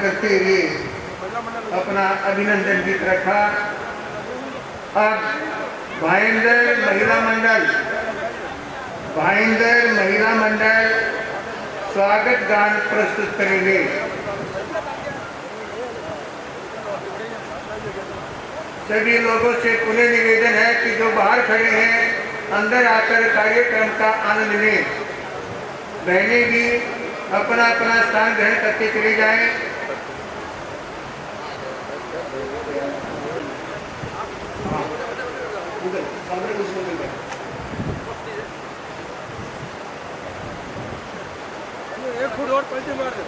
करते हुए अपना अभिनंदन गीत रखा। अब भाईंदर महिला मंडल स्वागत गान प्रस्तुत करेंगे। सभी लोगों से पुनः निवेदन है कि जो बाहर खड़े हैं अंदर आकर कार्यक्रम का आनंद लें। बहनें भी अपना अपना स्थान ग्रहण करते चले जाएं। एक फुट और पलटी मार दे।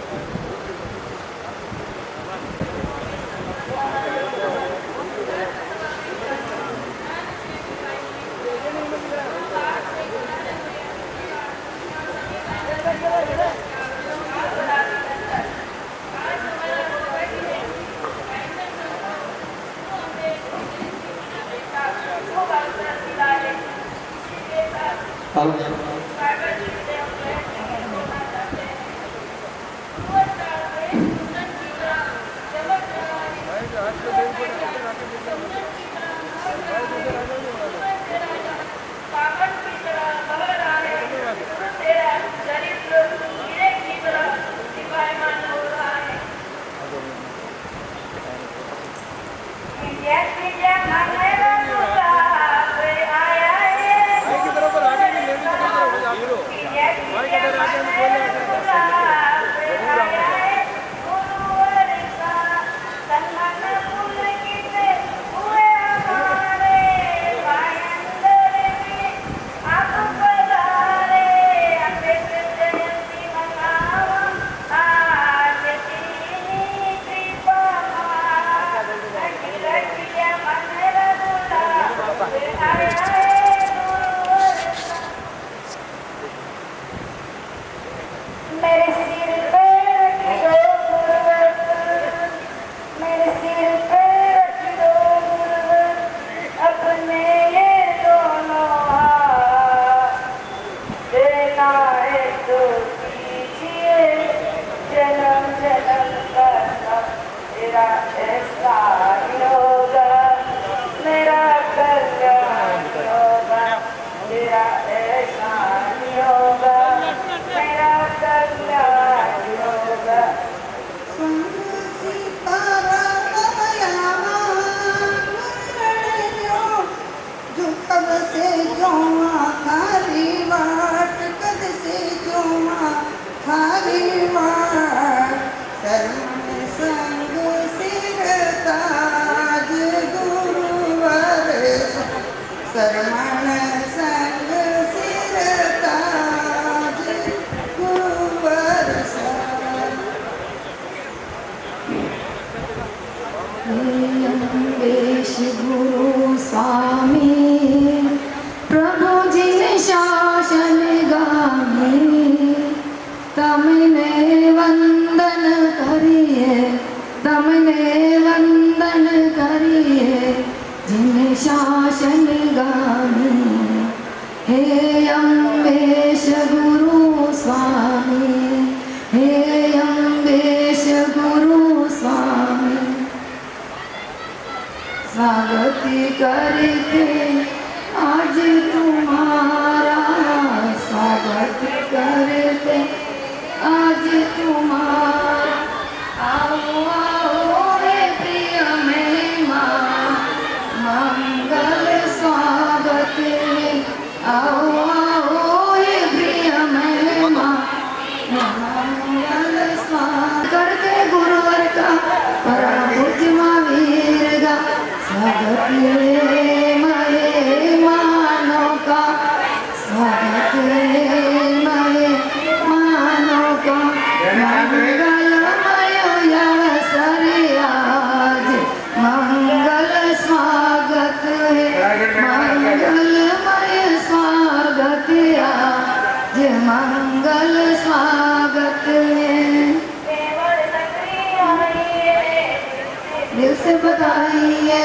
दिल से बताइए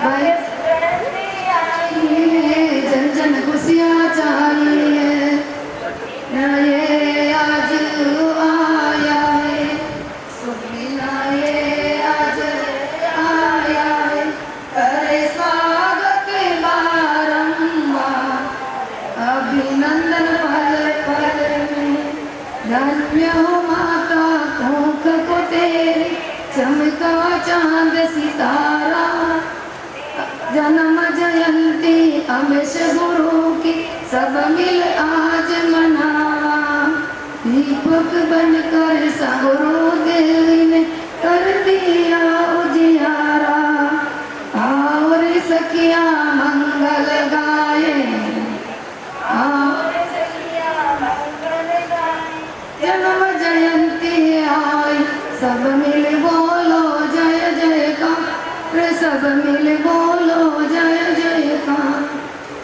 भाई जन्म जयंती अमेश गुरु की सब मिल आज मनावा। दीपक बनकर सगुरु देव ने कर दिया उजियारा। और सखिया मंगल गाए, और सखिया मंगल गाए। जन्म जयंती आई सब मिल बोलो जय जयकार, सब मिल बोलो जय जयकार।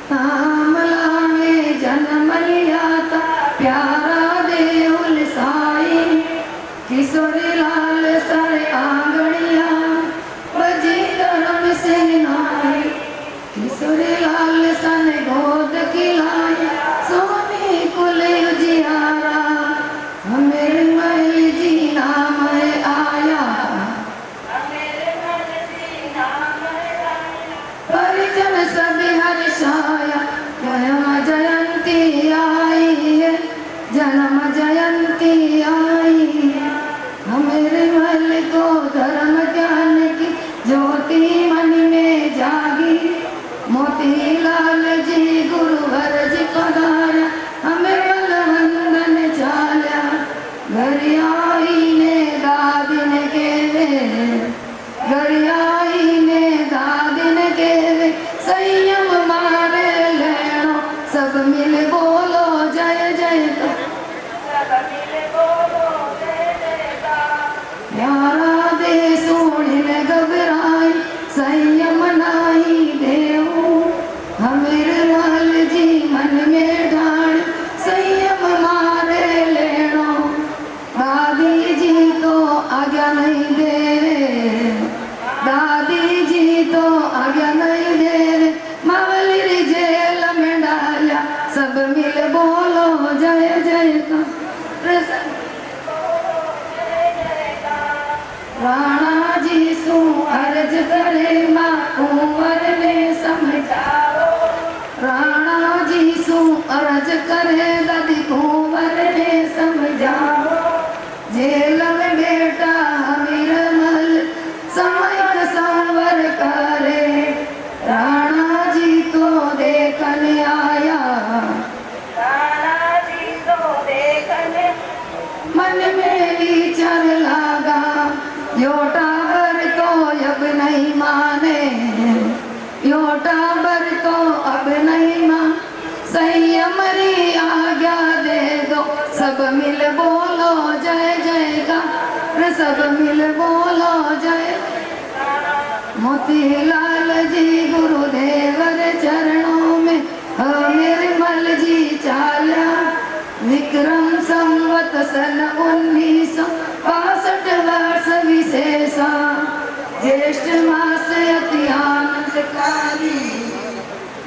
तामला में जन्म लिया था प्यारा देउल साई, किशोरी लाल सर आंगड़िया बजी धर्म से नाई। किशोरी लाल सन गोद खिलाई सोनी कुल उजियारा। मेरे मल जी नाम आया, परिजन सभी हर्षाया। जन्म जयंती आई है, जन्म जयंती आई है। मेरे मल को धर्म ज्ञान की ज्योति मन में जागी। मोतीलाल जी गुरुवर जी पधारा, हमें बलवंदन चाल्या। गरियाई ने दादिन के वे, गरियाई ने दादिन के वे। संयम मारे लेनो सब मिल बोलो जय जयकार, सब मिल बोलो जय जयकार। प्यारा दे सोने घबराई संयम नाही देऊ। हमें लाल जी मन में ढाल संयम मारे लेनो। दादी जी तो आज्ञा नहीं दे, दादी जी तो आज्ञा नहीं दे। मावली जेल में डाला सब मिल बोलो जय जयकार। राणा जी सु अर्ज करे माँ कुंवर ने समझाओ। राणा जी सु अर्ज करे दादी कुंवर ने समझाओ। जेल में बेटा विरमल समय का संवर करे। राणा जी तो देखने आया, राणा जी तो देखने। मन में विचार लागा योटा बर तो अब नहीं माने, योटा बर तो अब नहीं मान। संयम री आज्ञा दे दो सब मिल बोलो जय जयकार, सब मिल बोलो जय। मोतीलाल जी गुरुदेवर चरणों में निर्मल जी चाल्या। विक्रम संवत सन 1962 वर्ष विशेषा। ज्येष्ठ मास अति आनंदकारी,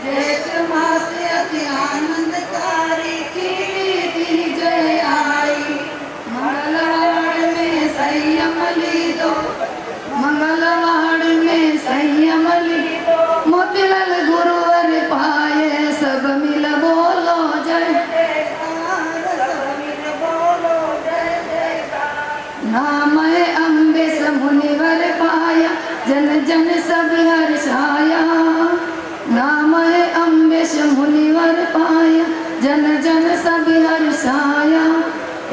ज्येष्ठ मास अति आनंदकारी। की जय आई मंगलवार में संयम ली दो, मंगलवार में संयम ली दो। मोतीलाल गुरुवर पाए सब मिल बोलो जय जयकार, सब मिल बोलो जय जयकार। नाम है अम्बेश मुनिवर पाया, जन जन सब हर्षाया। नाम है अम्बेश मुनिवर पाया, जन जन सब हर्षाया।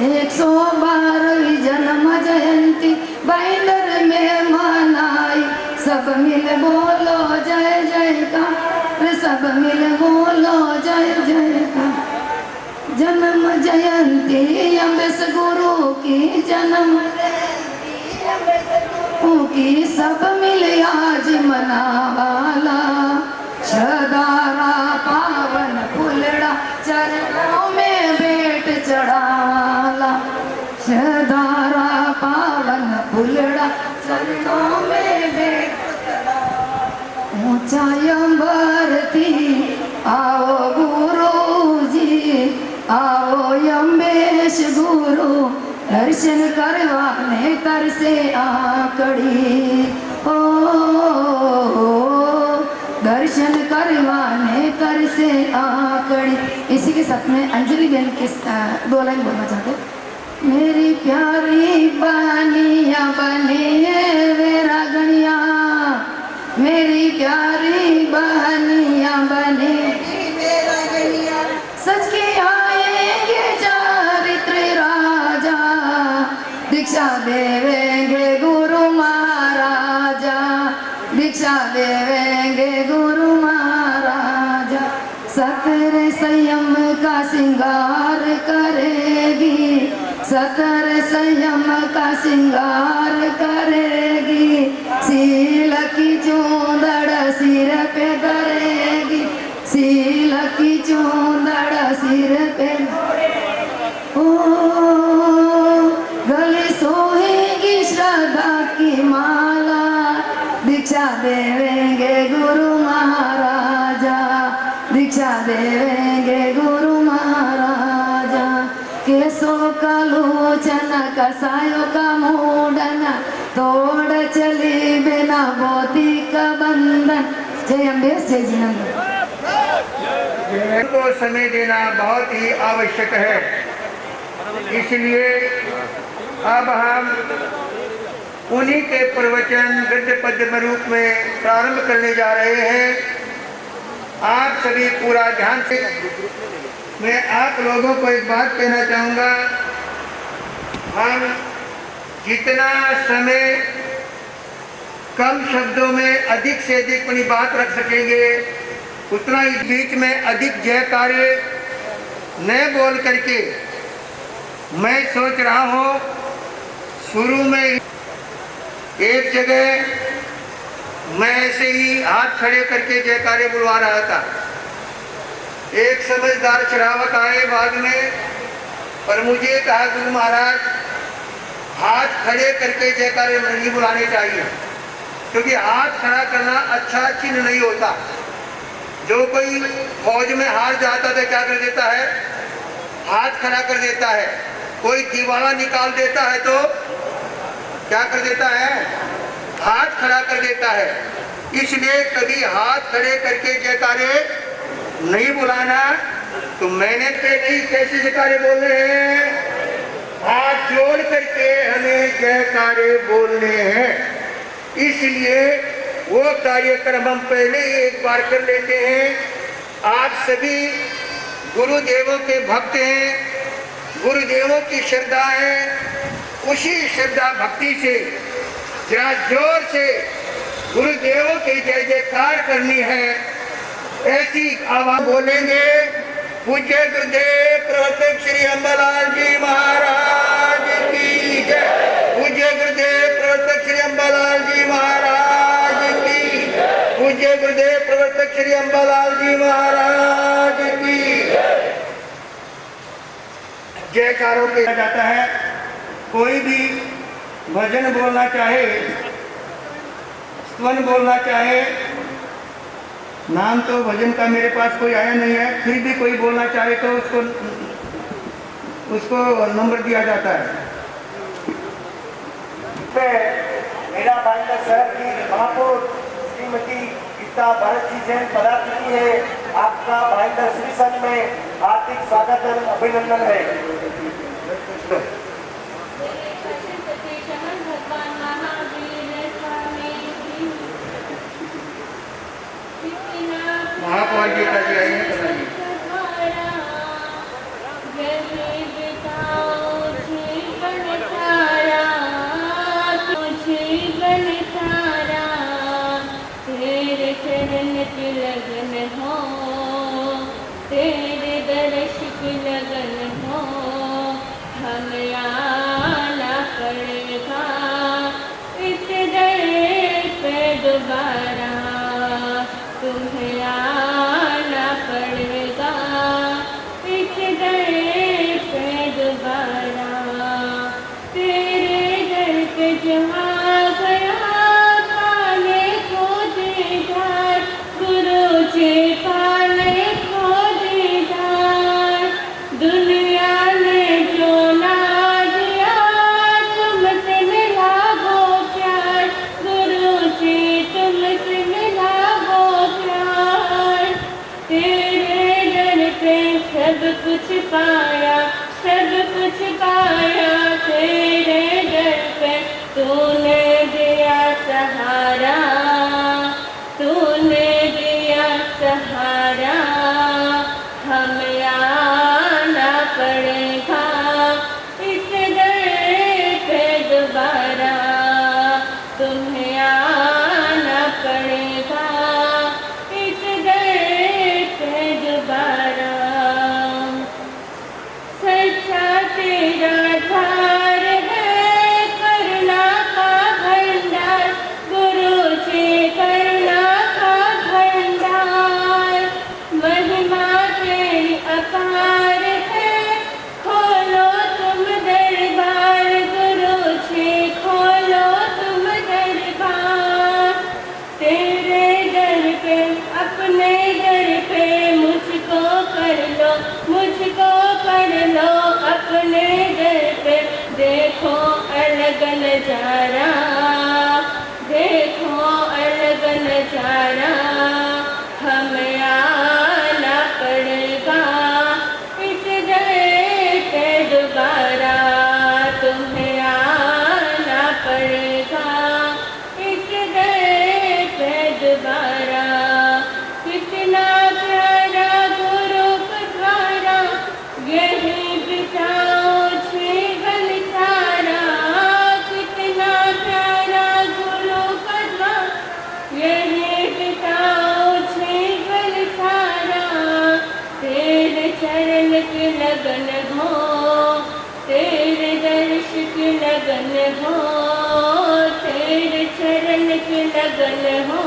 112वीं जन्म जयंती बैंदर में मनाई। सब मिल बोलो जय जयकार, सब मिल बोलो जय जयकार। जन्म जयंती अम्बेश गुरु की, जन्म जयंती अम्बेश गुरु की। सब मिल आज मनावाला। छदारा पावन फुलड़ा चरणों में भेंट चढ़ाला। छदारा पावन फुलड़ा चरणों में भेंट चढ़ाला। ऊंचा अंबर थी आओ गुरु जी, आओ अम्बेश गुरु। दर्शन करवाने तरसे आकड़ी, ओ दर्शन करवाने तरसे आकड़ी। इसी के साथ में अंजलि बहन के 2 लाइन बोलना चाहते। मेरी प्यारी बानिया बनी है वे रागणिया, मेरी प्यारी सिंगार करेगी, सतर संयम का सिंगार करेगी, सील की चूंदड़ सिर पे धरेगी, सील की चूंदड़ सिर पे ओ गले सोहेगी श्रद्धा की माला, दीक्षा देवेंगे गुरु महाराजा, दीक्षा देवेंगे गुरु महाराजा। केसों का लोचन कसायों का मूडन, तोड़ चली बिना भौतिक बंधन। जय अम्बे, जय जिनेंद्र। को समय देना बहुत ही आवश्यक है, इसलिए अब हम उन्हीं के प्रवचन गद्य पद्य रूप में प्रारंभ करने जा रहे हैं। आप सभी पूरा ध्यान से, मैं आप लोगों को एक बात कहना चाहूँगा, हम जितना समय कम शब्दों में अधिक से अधिक अपनी बात रख सकेंगे, उतना इस बीच में अधिक जयकारे न बोल करके मैं सोच रहा हूँ शुरू में एक जगह मैं ऐसे ही हाथ खड़े करके जयकारे बुलवा रहा था। एक समझदार श्रावक आए बाद में, पर मुझे कहा गुरु महाराज हाथ खड़े करके जयकारे नहीं बुलाने चाहिए, क्योंकि हाथ खड़ा करना अच्छा चिन्ह नहीं होता। जो कोई फौज में हार जाता तो क्या कर देता है, हाथ खड़ा कर देता है। कोई दिवाला निकाल देता है तो क्या कर देता है, हाथ खड़ा कर देता है। इसलिए कभी हाथ खड़े करके जयकारे नहीं बुलाना। तो मैंने नहीं, कैसे जयकारे बोलने हैं, हाथ जोड़ करके हमें जयकारे बोलने हैं। इसलिए वो कार्यक्रम हम पहले ही एक बार कर लेते हैं। आप सभी गुरुदेवों के भक्त हैं, गुरुदेवों की श्रद्धा है, उसी श्रद्धा भक्ति से जरा जोर से गुरुदेवों की जय जयकार करनी है। ऐसी आवाज बोलेंगे। पूज्य गुरुदेव प्रवर्तक श्री अम्बालाल जी महाराज की जय। पूज्य गुरुदेव प्रवर्तक श्री अम्बालाल जी महाराज की। पूज्य गुरुदेव प्रवर्तक श्री अम्बालाल जी महाराज की जयकारों के जाता है। कोई भी भजन बोलना चाहे, स्तवन बोलना चाहे, नाम तो भजन का मेरे पास कोई आया नहीं है, फिर भी कोई बोलना चाहे तो उसको नंबर दिया जाता है। मेरा भाईंदर शहर की महापौर श्रीमती गीता भारत जी जैन पधार चुकी है। आपका भाईंदर श्री संघ में हार्दिक स्वागत और अभिनंदन है। महापौर जी का जी आई है, बताइए। तेरे चरण की लगन हो, तेरे दर्श की लगन हो, हमें आना पड़ेगा इस दर पे दोबारा, तुम्हें आना पड़ेगा इस दर पे दोबारा। तेरे दर पे जहाँ गया पाले को दीदार, गुरु जी पाले को दीदार। दुनिया ने जो ना दिया तुमसे मिला वो प्यार, गुरु जी तुमसे मिला वो प्यार। तेरे दर पे सब कुछ पाया, सब कुछ पाया। तेरे दर पे तूने दिया सहारा, तूने दिया सहारा, हमें आना पड़ेगा इस दर पे दोबारा, तुम्हें आना पड़ेगा इस दर पे दोबारा। मुझको पढ़ लो अपने दर पे, देखो अलग नजारा, देखो अलग नजारा, हमें आना पड़ेगा इस दर पे दोबारा, तुम्हें आना पड़ेगा इस दर पे दोबारा। कितना प्यारा गुरु पधारा, यही बिताओ जीवन सारा, कितना प्यारा गुरु पधारा, यही बिताओ जीवन सारा। तेरे चरण की लगन हो, तेरे दर्श की लगन हो, तेरे चरण की लगन हो,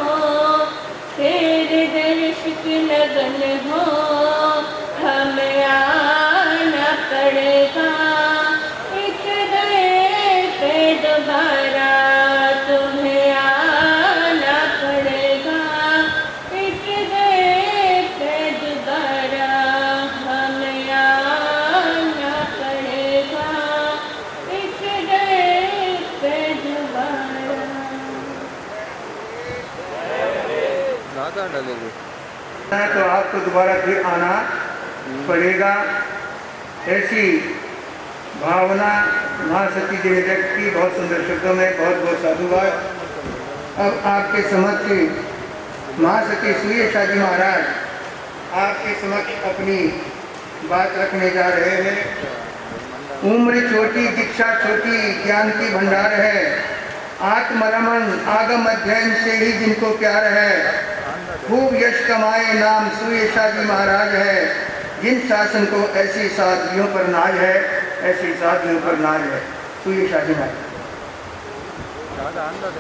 तेरे दर्श की लगन हो, हमें आना पड़ेगा इस दर पे दोबारा, तुम्हें आना पड़ेगा इस दर पे दोबारा, हमें आना पड़ेगा इस दर पे दोबारा। ज़्यादा डालेंगे तो आपको दोबारा फिर आना पड़ेगा। ऐसी भावना माँ सती जी ने व्यक्त की बहुत सुंदर शब्दों में। बहुत बहुत साधुवाद। अब आपके समक्ष माँ सती सुयशा जी महाराज आपके समक्ष अपनी बात रखने जा रहे हैं। उम्र छोटी, दीक्षा छोटी, ज्ञान की भंडार है। आत्मरमण आगम अध्ययन से ही जिनको प्यार है, खूब यश कमाए नाम सुयशा जी महाराज है। जिन शासन को ऐसी साधवियों पर नाज है, ऐसी साधवियों पर नाज है। सुयशा जी महाराज। ज़्यादा अंदाज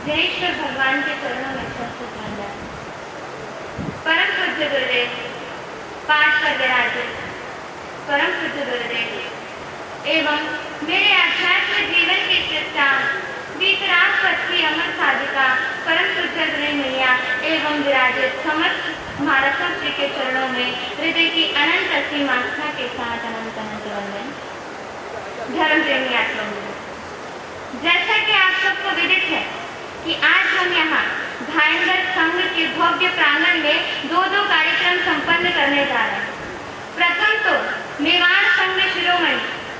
जयेश्वर भगवान के चरणों में परम पूज्य गुरुदेव पाठ पर विराजित परम पूज्य गुरुदेव एवं मेरे आध्यात्मिक जीवन की चिंता वितराग पथ की अमर साधिका परम पूज्य गुरु मैया एवं विराजित समस्त महाराष्ट्र श्री के चरणों में हृदय की अनंत असीम आस्था के साथ अनंत अनंत वंदन। धर्म प्रेमी आत्मबंधु, जैसा कि आप सबको विदित है कि आज हम यहाँ भाईंदर संघ के भव्य प्रांगण में दो कार्यक्रम संपन्न करने जा रहे हैं। प्रथम तो मेवाड़ संघ शिरोमणि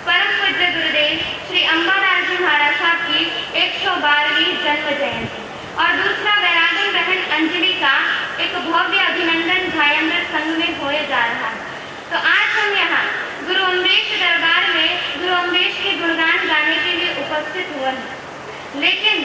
परम पूज्य गुरुदेव श्री अंबादास जी महाराज साहब की 112वीं जन्म जयंती और दूसरा वैरागन बहन अंजलि का एक भव्य अभिनंदन भाईंदर संघ में होने जा रहा है। तो आज हम यहाँ गुरु अम्बेश दरबार में गुरु अम्बेश के गुणगान गाने के लिए उपस्थित हुए हैं, लेकिन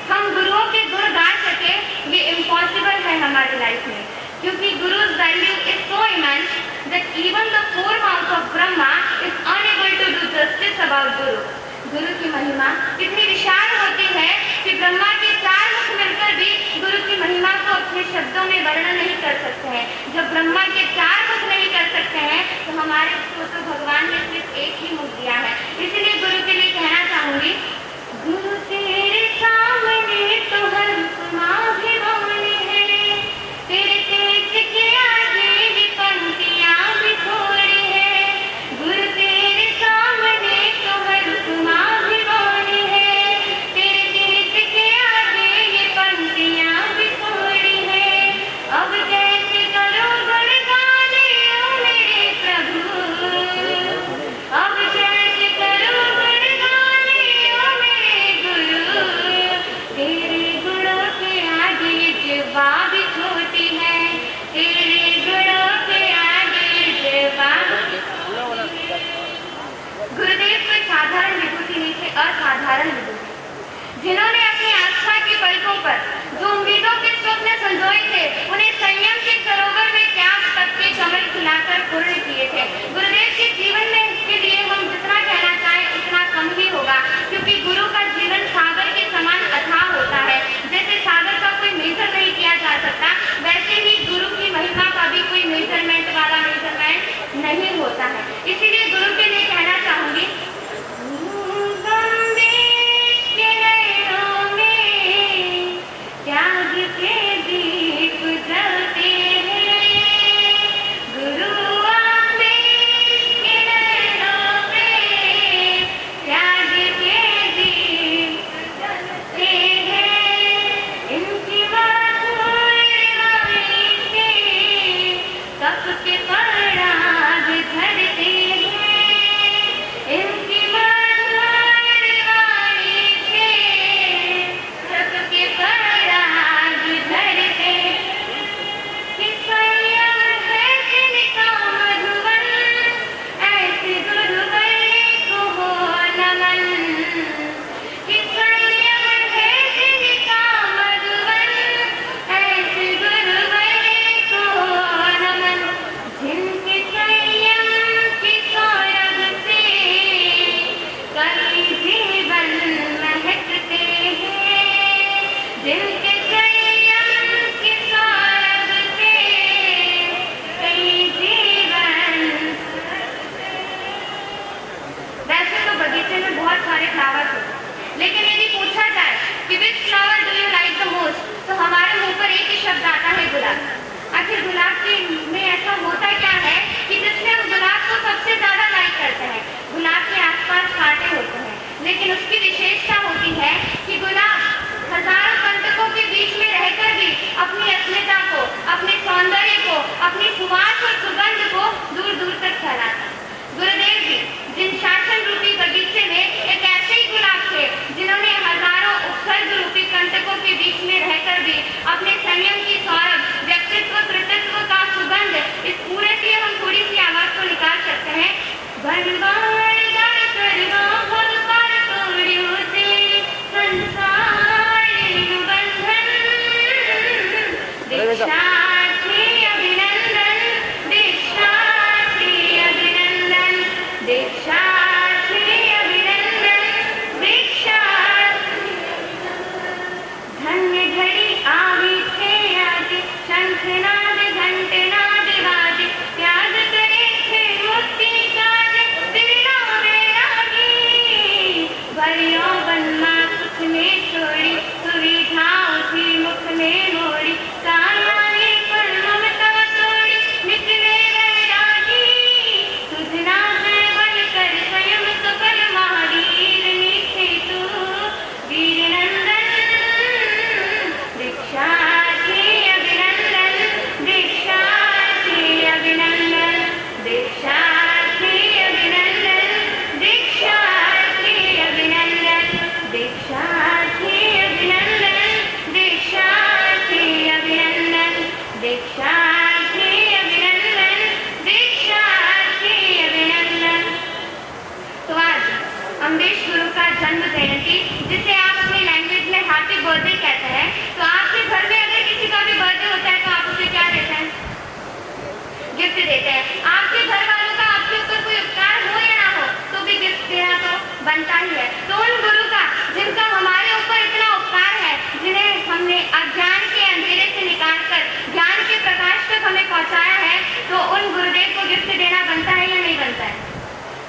हम गुरुओं के गुण गा सके ये इम्पॉसिबल है हमारी लाइफ में, क्योंकि गुरु's value is so immense that even the four mouths of Brahma is unable to do justice about Guru. गुरु की महिमा इतनी विशाल होती है कि ब्रह्मा के 4 मुख मिलकर भी गुरु की महिमा को अपने शब्दों में वर्णन नहीं कर सकते हैं। जब ब्रह्मा के 4 मुख नहीं कर सकते हैं तो हमारे तो भगवान ने सिर्फ एक ही मुख दिया है। इसलिए गुरु के लिए कहना चाहूंगी, गुरु तेरे सामने तो हर उपमा भी बोली है, तेरे तेज के आगे भी पंक्तियां भी थोड़ी है। गुरु तेरे सामने तो हर उपमा भी बोली है, तेरे तेज के जिन्होंने अपनी आस्था की पलकों पर जो उम्मीदों के स्वप्न संजोए थे, उन्हें संयम के सरोवर में त्याग तक के कमल खिलाकर पूर्ण किए थे। गुरुदेव के जीवन में के लिए हम जितना कहना चाहें उतना कम ही होगा, क्योंकि गुरु का जीवन सागर के समान अथाह होता है। जैसे सागर का कोई मेजर नहीं किया जा सकता, वैसे ही गुरु की महिमा का भी कोई मेजरमेंट वाला मेजरमेंट नहीं होता है। इसीलिए गुरु के लिए कहना चाहूंगी, त्याग के दीप जलते हैं, गुरु अम्बेश के नैनों में त्याग के दीप जलते हैं। इनकी मधुर वाणी से तप के पराग झरते हैं, इनकी मधुर वाणी से तप के पराग झरते कि संयम है जिनका मधुबन, ऐसे गुरुवर को हो नमन। कि संयम है जिनका मधुबन, ऐसे गुरुवर को हो नमन। जिनके संयम की सौरभ से कई जीवन महकते हैं, जिनके संयम की सौरभ से कई जीवन। वैसे तो बगीचे में बहुत सारे फ्लावर्स होते हैं, लेकिन यदि पूछा जाए कि विच flower do you like the most, तो हमारे मुंह पर एक ही शब्द आता है, गुलाब। आखिर गुलाब के में ऐसा होता क्या है कि जिसमें हम गुलाब को सबसे ज्यादा लाइक करते हैं? गुलाब के आसपास कांटे होते हैं, लेकिन उसकी विशेषता होती है कि गुलाब हजारों कंटकों के बीच में रहकर भी अपनी अस्मिता को, अपने सौंदर्य को, अपनी सुवास और सुगंध को दूर दूर तक फैलाता है। गुरुदेव जी जिन शासन रूपी बगीचे में एक ऐसे ही गुलाब थे, जिन्होंने हजारों उपसर्ग रूपी कंटकों के बीच में रहकर भी अपने संयम की सौरभ, व्यक्तित्व, कृतित्व का सुगंध, इस पूरे से हम थोड़ी सी आवाज को निकाल सकते हैं। भगवान गाय करवा भग पर तोड़ियो से संसार बंधन, दीक्षार्थी अभिनंदन, दीक्षार्थी अभिनंदन, दीक्षार्थी अभिनंदन, दीक्षार्थी। धन्य घड़ी आवी थे आज, शंखनाद घंटनाद बाजे, त्याग करे थे मुक्ति काज, तेरा वैरागी। भरियो बन्मा सुख में छोड़ी, सुविधाओं थी मुख में मोड़ी, सायाने पर ममता तोड़ी, निकले वैरागी। तुझना है बनकर स्वयं सफल महावीर, नीचे तू वीर नंदन, दीक्षार्थी अभिनंदन, दीक्षार्थी अभिनंदन, दीक्षार्थी अभिनंदन, दीक्षार्थी अभिनंदन, दीक्षार्थी अभिनंदन, दीक्षार्थी अभिनंदन, दीक्षार्थी अभिनंदन, दीक्षार्थी अभिनंदन। तो आज अम्बेश गुरु का जन्म जयंती, जिसे आप अपनी लैंग्वेज में हैप्पी बर्थडे कहते हैं, तो आपके घर में अगर किसी का भी बर्थडे होता है तो आप उसे क्या देते हैं? गिफ्ट देते हैं। आपके घर वालों का आपके ऊपर कोई उपकार हो या ना हो तो भी गिफ्ट देना तो बनता ही है। तो उन गुरु का जिनका हमारे ऊपर इतना उपकार है, जिन्हें हमने अज्ञान के अंधेरे से निकालकर ज्ञान के प्रकाश तक हमें पहुंचाया है, तो उन गुरुदेव को गिफ्ट देना बनता है या नहीं बनता है?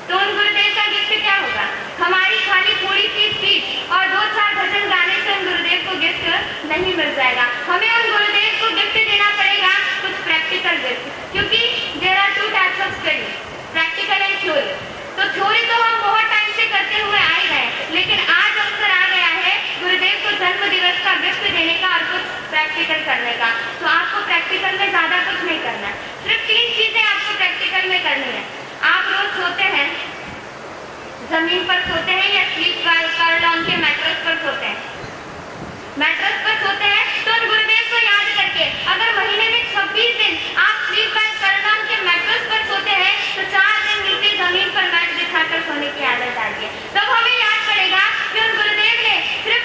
तो उन गुरुदेव का गिफ्ट क्या होगा? हमारी खाली थोड़ी सी स्पीच और 2-4 भजन गाने से उन गुरुदेव को गिफ्ट नहीं मिल जाएगा। हमें उन गुरुदेव को गिफ्ट देना पड़ेगा कुछ प्रैक्टिकल गिफ्ट, क्योंकि there are 2 types of study, practical and theory. तो थ्योरी तो हम बहुत टाइम से करते हुए आ ही रहे, लेकिन आज अवसर आ गया है गुरुदेव को जन्म दिवस का गिफ्ट देने का और कुछ प्रैक्टिकल करने का। तो आपको प्रैक्टिकल में ज्यादा कुछ नहीं करना है, सिर्फ 3 चीजें आपको प्रैक्टिकल में करनी है। आप रोज सोते हैं, जमीन पर सोते हैं या स्लीप कार्डन के मैट्रेस पर सोते हैं? मैट्रेस पर सोते हैं तो उन गुरुदेव को याद करके अगर महीने में 26 दिन आप स्लीप कार्डन के मैट्रेस पर सोते हैं तो 4 दिन नीचे जमीन पर मैट बिछाकर सोने की आदत डालिए। तब हमें याद पड़ेगा कि उन गुरुदेव ने सिर्फ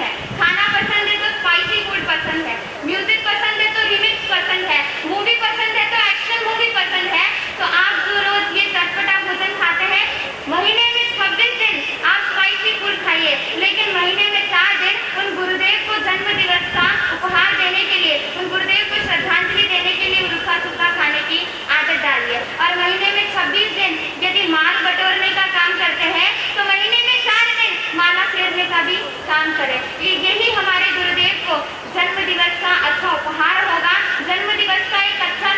है। खाना पसंद है तो स्पाइसी फूड पसंद है, म्यूजिक पसंद है तो रिमिक्स पसंद है, मूवी पसंद है तो एक्शन मूवी पसंद है। तो आप जो रोज ये चटपटा भोजन खाते हैं, महीने में 26 दिन आप स्पाइसी फूड खाइए, लेकिन महीने में 4 दिन उन गुरुदेव को जन्म दिवस का उपहार देने के लिए, उन गुरुदेव को श्रद्धांजलि देने के लिए रूखा सूखा खाने की आदत डालिए। और महीने में 26 दिन यदि माल बटोरने का काम करते हैं तो महीने में 4 दिन माला फेरने का भी काम करें। यही हमारे गुरुदेव को जन्म दिवस का अच्छा उपहार होगा, जन्म दिवस का एक अच्छा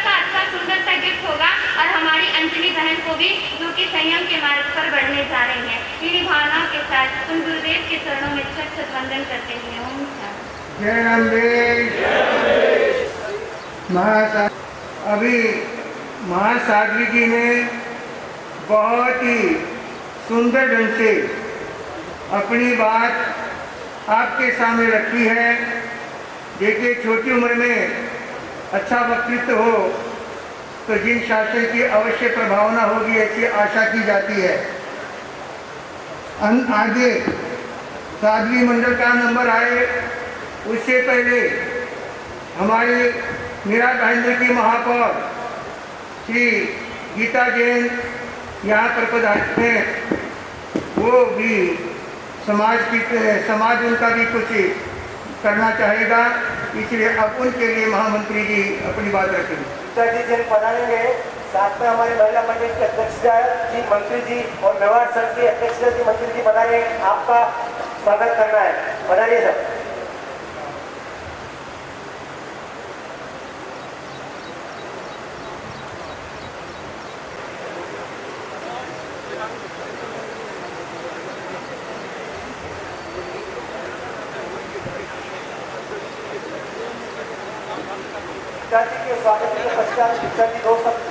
सुंदर सा गिफ्ट होगा। और हमारी अंजलि बहन को भी, जो कि संयम के मार्ग पर बढ़ने जा रही हैं, इन्हीं भावनाओं के साथ उन गुरुदेव के चरणों में छत वंदन करते हैं। ओम शांति। जय अम्बेश। अभी महासाध्वी जी ने बहुत ही सुंदर ढंग से अपनी बात आपके सामने रखी है। देखिए, छोटी उम्र में अच्छा वक्तृत्व हो तो जिन शासन की अवश्य प्रभावना होगी, ऐसी आशा की जाती है। आगे साध्वी मंडल का नंबर आए उससे पहले हमारे मीरा भाईंद्र की महापौर श्री गीता जैन यहाँ पर पधारे हैं। वो भी समाज उनका भी कुछ करना चाहेगा, इसलिए अब उनके लिए महामंत्री जी अपनी बात रखेंगे। गीता जी जन पधारेंगे, साथ में हमारे महिला मंडल के अध्यक्ष जी, मंत्री जी और मेवाड़ संघ के अध्यक्ष जी, मंत्री जी पधारे। आपका स्वागत करना है, पधारिए सर। गीता जी के स्वागत के पश्चात गीता जी 2 शब्द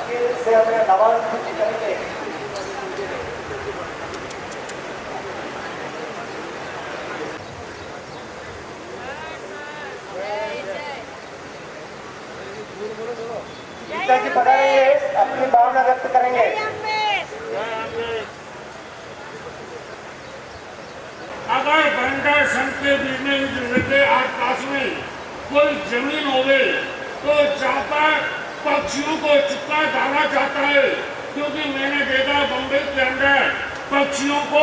से हमें नवाज करेंगे। गीता जी पधारेंगे, अपनी भावना व्यक्त करेंगे। अगर बंदर संघ के बीच में आसपास में कोई जमीन होवे तो जहाँ पर पक्षियों को चुपका डाला जाता है, क्योंकि मैंने देखा बम्बई के अंदर पक्षियों को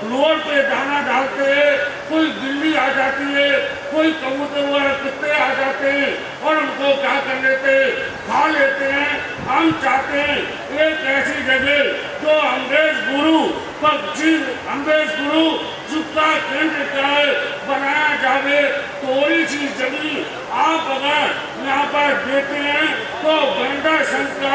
रोड पे दाना डालते हैं, कोई बिल्ली आ जाती है, कोई कबूतर वगैरह कुत्ते आ जाते हैं और उनको क्या कर लेते हैं, खा लेते हैं। हम चाहते हैं एक ऐसी जगह जो अंग्रेज गुरु चुपका केंद्र का बनाया जावे। थोड़ी सी जमीन आप अगर यहाँ पर देते हैं तो बंदर संघ का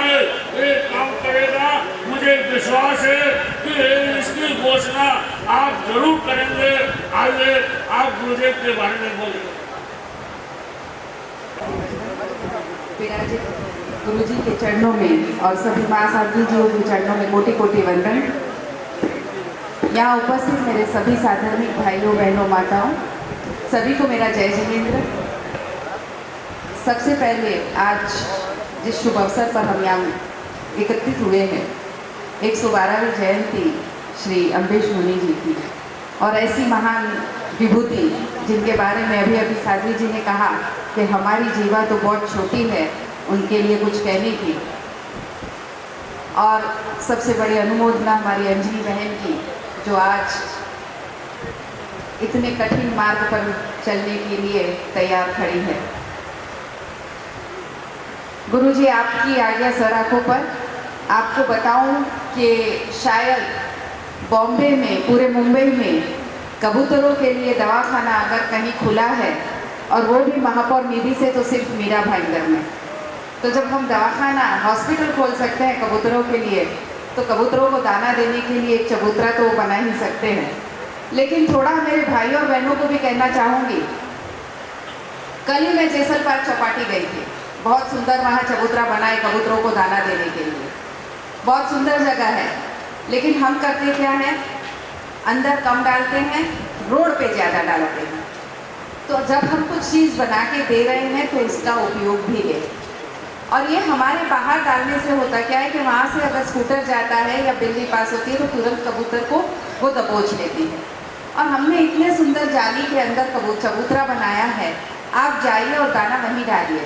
एक काम करेगा। मुझे विश्वास है कि इसकी घोषणा आप जरूर करेंगे। आइए आप गुरुदेव के बारे में बोलिए। गुरु जी के चरणों में और सभी महासाध्वी जी के चरणों में कोटि कोटि वंदन। यहाँ उपस्थित मेरे सभी साधर्मिक भाइयों बहनों माताओं, सभी को मेरा जय जिनेंद्र। सबसे पहले आज जिस शुभ अवसर पर हम यहाँ एकत्रित हुए हैं, 112वीं जयंती श्री अम्बेश मुनि जी की, और ऐसी महान विभूति जिनके बारे में अभी अभी साध्वी जी ने कहा कि हमारी जीवा तो बहुत छोटी है, उनके लिए कुछ कहने की। और सबसे बड़ी अनुमोदना हमारी अंजलि बहन की, जो आज इतने कठिन मार्ग पर चलने के लिए तैयार खड़ी है। गुरुजी, आपकी आज्ञा सर आंखों पर आपको बताऊं कि शायद बॉम्बे में, पूरे मुंबई में कबूतरों के लिए दवाखाना अगर कहीं खुला है, और वो भी महापौर निधि से, तो सिर्फ मीरा भाईंदर में। तो जब हम दवाखाना, हॉस्पिटल खोल सकते हैं कबूतरों के लिए, तो कबूतरों को दाना देने के लिए एक चबूतरा तो बना ही सकते हैं। लेकिन थोड़ा मेरे भाइयों और बहनों को भी कहना चाहूँगी, कल ही मैं जैसलमेर चौपाटी गई थी, बहुत सुंदर वहाँ चबूतरा बना है कबूतरों को दाना देने के लिए, बहुत सुंदर जगह है। लेकिन हम करते क्या हैं, अंदर कम डालते हैं, रोड पे ज़्यादा डालते हैं। तो जब हम कुछ चीज़ बना के दे रहे हैं तो इसका उपयोग भी है। और ये हमारे बाहर डालने से होता क्या है कि वहाँ से अगर स्कूटर जाता है या बिल्ली पास होती है तो तुरंत कबूतर को वो दबोच लेती है। और हमने इतने सुंदर जाली के अंदर चबूतरा बनाया है, आप जाइए और दाना वहीं डालिए।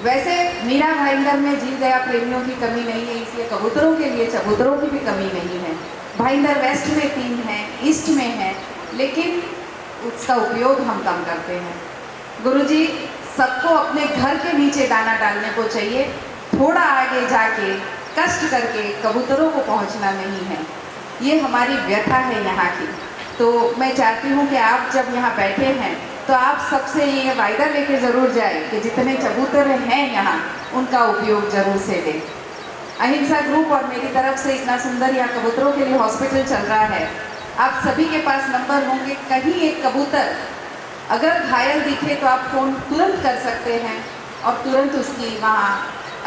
वैसे मीरा भाईंदर में जीव दया प्रेमियों की कमी नहीं है, इसलिए कबूतरों के लिए चबूतरों की भी कमी नहीं है। भाईंदर वेस्ट में 3 हैं, ईस्ट में है, लेकिन उसका उपयोग हम कम करते हैं। गुरुजी, सबको अपने घर के नीचे दाना डालने को चाहिए, थोड़ा आगे जाके कष्ट करके कबूतरों को पहुंचना नहीं है। ये हमारी व्यथा है यहाँ की। तो मैं चाहती हूँ कि आप जब यहाँ बैठे हैं तो आप सबसे ये वायदा लेके ज़रूर जाए कि जितने कबूतर हैं यहाँ उनका उपयोग ज़रूर से लें। अहिंसा ग्रुप और मेरी तरफ से इतना सुंदर यहाँ कबूतरों के लिए हॉस्पिटल चल रहा है। आप सभी के पास नंबर होंगे, कहीं एक कबूतर अगर घायल दिखे तो आप फ़ोन तुरंत कर सकते हैं और तुरंत उसकी वहाँ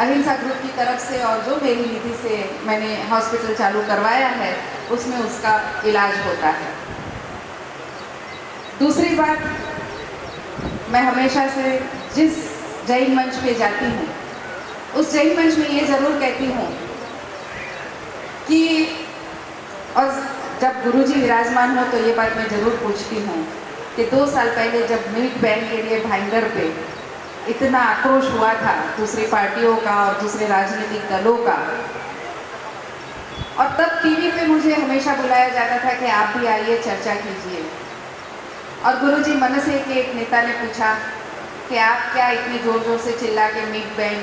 अहिंसा ग्रुप की तरफ से और जो मेरी निधि से मैंने हॉस्पिटल चालू करवाया है उसमें उसका इलाज होता है। दूसरी बात, मैं हमेशा से जिस जैन मंच पे जाती हूँ उस जैन मंच में ये ज़रूर कहती हूँ कि, और जब गुरुजी विराजमान हो तो ये बात मैं ज़रूर पूछती हूँ कि 2 साल पहले जब मिल्क बैन के लिए भाईंदर पे इतना आक्रोश हुआ था दूसरी पार्टियों का और दूसरे राजनीतिक दलों का, और तब टीवी पे मुझे हमेशा बुलाया जाता था कि आप भी आइए चर्चा कीजिए। और गुरुजी मनसे के एक नेता ने पूछा कि आप क्या इतने ज़ोर ज़ोर से चिल्ला के मिल्क बैन,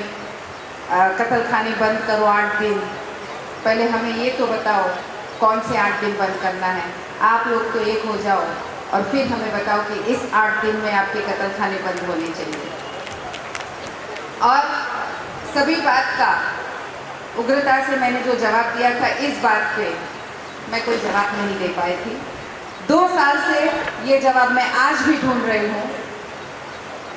कत्ल खाने बंद करो 8 दिन, पहले हमें ये तो बताओ कौन से 8 दिन बंद करना है, आप लोग तो एक हो जाओ और फिर हमें बताओ कि इस 8 दिन में आपके कत्ल खाने बंद होने चाहिए। और सभी बात का उग्रता से मैंने जो जवाब दिया था, इस बात पे मैं कोई जवाब नहीं दे पाई थी। 2 साल से ये जवाब मैं आज भी ढूंढ रही हूँ,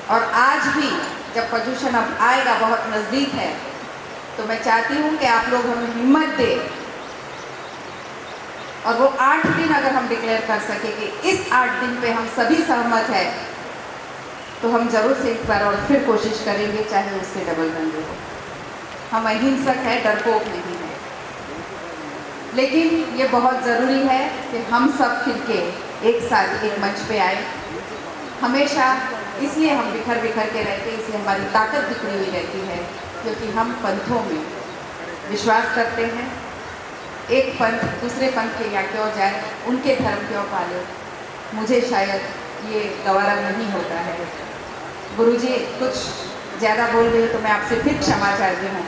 और आज भी जब प्रदूषण अब आएगा, बहुत नज़दीक है, तो मैं चाहती हूँ कि आप लोग हमें हिम्मत दें और वो 8 दिन अगर हम डिक्लेयर कर सके कि इस 8 दिन पे हम सभी सहमत हैं, तो हम ज़रूर से एक बार और फिर कोशिश करेंगे, चाहे उससे डबल दंगे हो। हम अहिंसक हैं, डरपोक नहीं है, लेकिन ये बहुत ज़रूरी है कि हम सब फिर के एक साथ एक मंच पे आए। हमेशा इसलिए हम बिखर बिखर के रहते हैं, इसलिए हमारी ताकत बिखरी हुई रहती है, क्योंकि हम पंथों में विश्वास करते हैं। एक पंथ दूसरे पंथ के यहाँ क्यों जाए, उनके धर्म क्यों पाले, मुझे शायद ये गवारा नहीं होता है। गुरुजी कुछ ज़्यादा बोल रही तो मैं आपसे फिर क्षमा चाहती हूँ,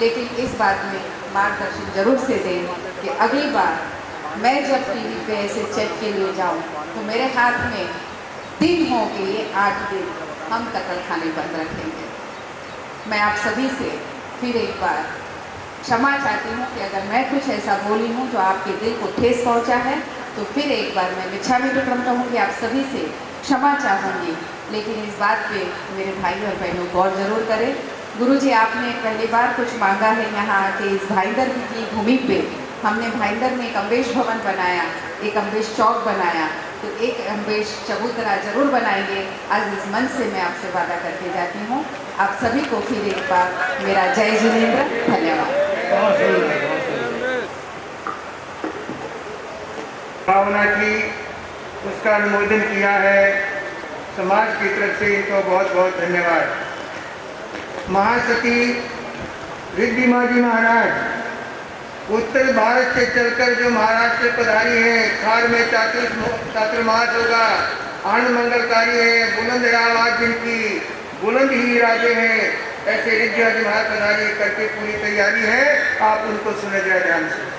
लेकिन इस बात में मार्गदर्शन जरूर से दें कि अगली बार मैं जब टीवी पे ऐसे चेक के लिए जाऊँ तो मेरे हाथ में दिन हो कि ये 8 दिन हम कत्ल खाने बंद रखेंगे। मैं आप सभी से फिर एक बार क्षमा चाहती हूँ कि अगर मैं कुछ ऐसा बोली हूँ जो आपके दिल को ठेस पहुँचा है, तो फिर एक बार मैं मिच्छामि दुक्कडम कहूँगी, आप सभी से क्षमा चाहूँगी। लेकिन इस बात पे मेरे भाई और बहनों गौर जरूर करें। गुरुजी, आपने पहली बार कुछ मांगा है यहाँ के इस भाईंदर की भूमि पे। हमने भाईंदर में एक अम्बेश भवन बनाया, एक अम्बेश चौक बनाया, तो एक अम्बेश चबूतरा जरूर बनाएंगे। आज इस मन से मैं आपसे वादा करके जाती हूँ। आप सभी को फिर एक बार मेरा जय जिनेंद्र, धन्यवाद। भावना की उसका अनुमोदन किया है, समाज की तरफ से इनको बहुत बहुत धन्यवाद। महासती रिद्धिमा जी महाराज उत्तर भारत से चलकर जो महाराष्ट्र पधारी है, खार में चातुर्मास होगा, आनंद मंगलकारी है, बुलंद आवाज जिनकी बुलंद ही राजे हैं, ऐसे रिद्धिमा जी महाराज पधारी करके पूरी तैयारी है। आप उनको सुने जरा ध्यान से।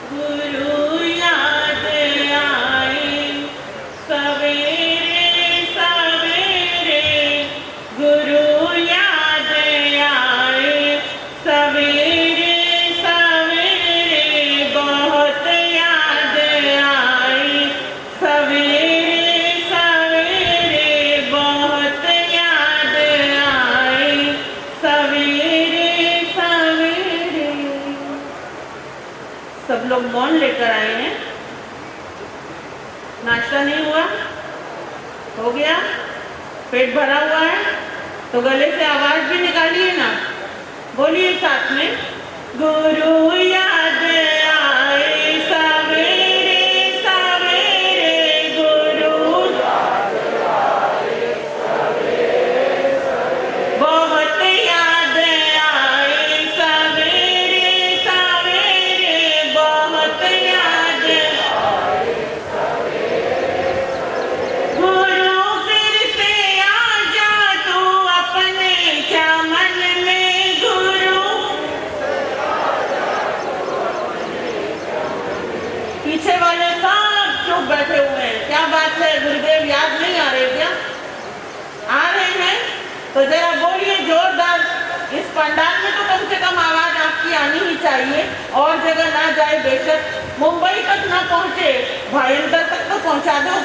गुरु याद आए सवेरे सवेरे, गुरु याद आए सवेरे सवेरे, बहुत याद आए सवेरे सवेरे, बहुत याद आए सवेरे सवेरे। सब लोग मौन लेकर आए हैं, नाश्ता नहीं हुआ। हो गया? पेट भरा हुआ है तो गले से आवाज भी निकालिए ना, बोलिए साथ में, गुरु याद आए सवेरे सवेरे, गुरु बहुत याद आए सवेरे सवेरे, बहुत याद गुरु फिर से आ जा तू अपने चमन में, गुरु पीछे वाले सब चुप बैठे हुए हैं, क्या बात है गुरुदेव याद नहीं आ रहे क्या? आ रहे हैं तो जरा बोलिए जोरदार, इस पंडाल में तो कम से कम आवाज आपकी आनी ही चाहिए, और जगह ना जाए बेशक, मुंबई तक ना पहुंचे, भाईंदर तक तो पहुंचा दो।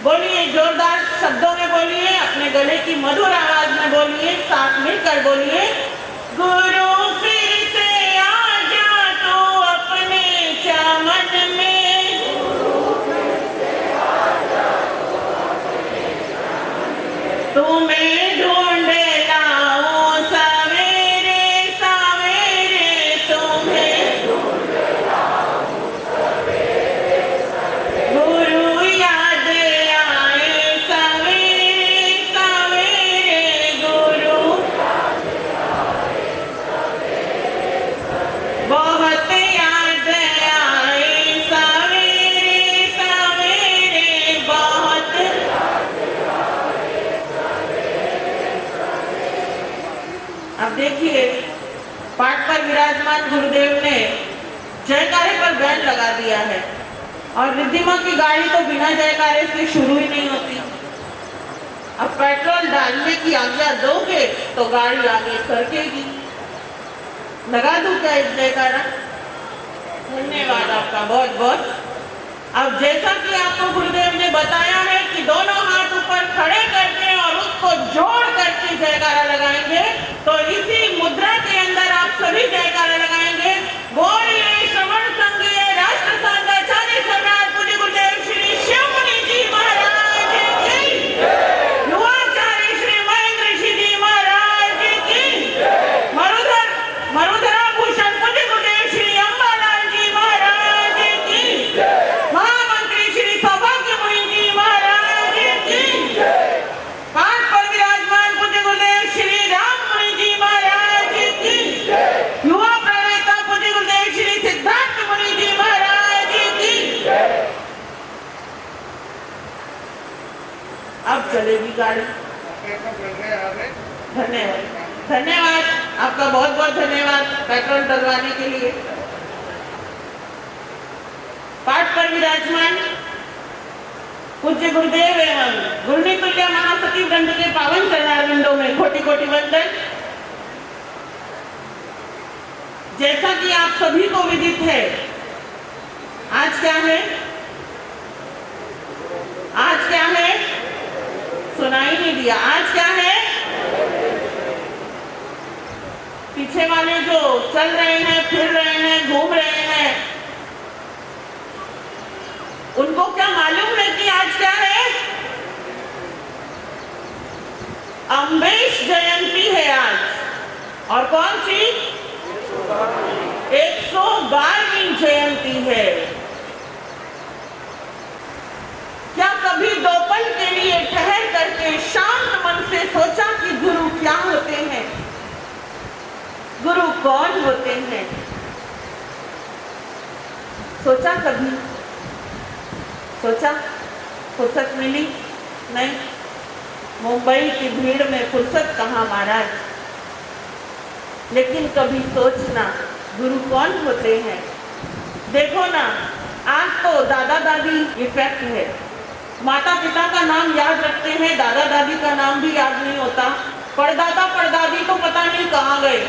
बोलिए जोरदार शब्दों में बोलिए, अपने गले की मधुर आवाज में बोलिए, साथ मिलकर बोलिए, गुरु फिर से आ जा तू अपने चमन में, तुम्हें ढूंढ लाऊं सवेरे सवेरे, तुम्हें गुरु याद आए सवेरे सवेरे, गुरु बहुत याद आए सवेरे सवेरे, बहुत। अब देखिए पाठ पर विराजमान गुरुदेव ने जयकारे पर बैन लगा दिया है, और रिद्धिमा की गाड़ी तो बिना जयकारे से शुरू ही नहीं होती। अब पेट्रोल डालने की आज्ञा दोगे तो गाड़ी आगे सरकेगी। लगा दूं क्या इस जयकारा? धन्यवाद आपका बहुत बहुत। अब जैसा कि आपको गुरुदेव ने बताया है कि दोनों हाथ ऊपर खड़े करके और उसको जोड़ करके जयकारा लगाएंगे, तो इसी मुद्रा के अंदर आप सभी जयकारा लगाएंगे। बोलिए श्रवण संघीय राष्ट्र संघाचार्य सम्राट पूज्य गुरुदेव श्री शिवमुनि जी महाराज की, युवाचार्य श्री महेंद्र ऋषि जी महाराज की, मरुधरा भूषण पूज्य गुरुदेव श्री अंबालाल जी महाराज की, महामंत्री श्री सौभाग्य मुनि जी महाराज की, पाठ पर विराजमान पूज्य गुरुदेव श्री राम मुनि जी महाराज की, युवा प्रणेता पूज्य गुरुदेव श्री सिद्धार्थ मुनि जी महाराज की। अब चलेगी गाड़ी। धन्यवाद, धन्यवाद आपका बहुत बहुत धन्यवाद पेट्रोल डलवाने के लिए। पाठ पर विराजमान पूज्य गुरुदेव एवं गुरुनी तुल्य महासती वृंद के पावन चरणारविंदों में कोटि कोटि वंदन। जैसा कि आप सभी को विदित है, आज क्या है? आज क्या है? सुनाई नहीं दिया। आज क्या है? पीछे वाले जो चल रहे हैं, फिर रहे हैं, घूम रहे हैं, उनको क्या मालूम है कि आज क्या है? अम्बेश जयंती है आज। और कौन सी? 112वीं जयंती है। क्या कभी दो पल के लिए ठहर करके शांत मन से सोचा कि गुरु क्या होते हैं? गुरु कौन होते हैं? सोचा कभी? सोचा? फुर्सत मिली? नहीं। मुंबई की भीड़ में फुर्सत कहाँ महाराज। लेकिन कभी सोचना गुरु कौन होते हैं। देखो ना, आज तो दादा दादी इफेक्ट है। माता पिता का नाम याद रखते हैं, दादा दादी का नाम भी याद नहीं होता। परदादा परदादी तो पता नहीं कहाँ गए।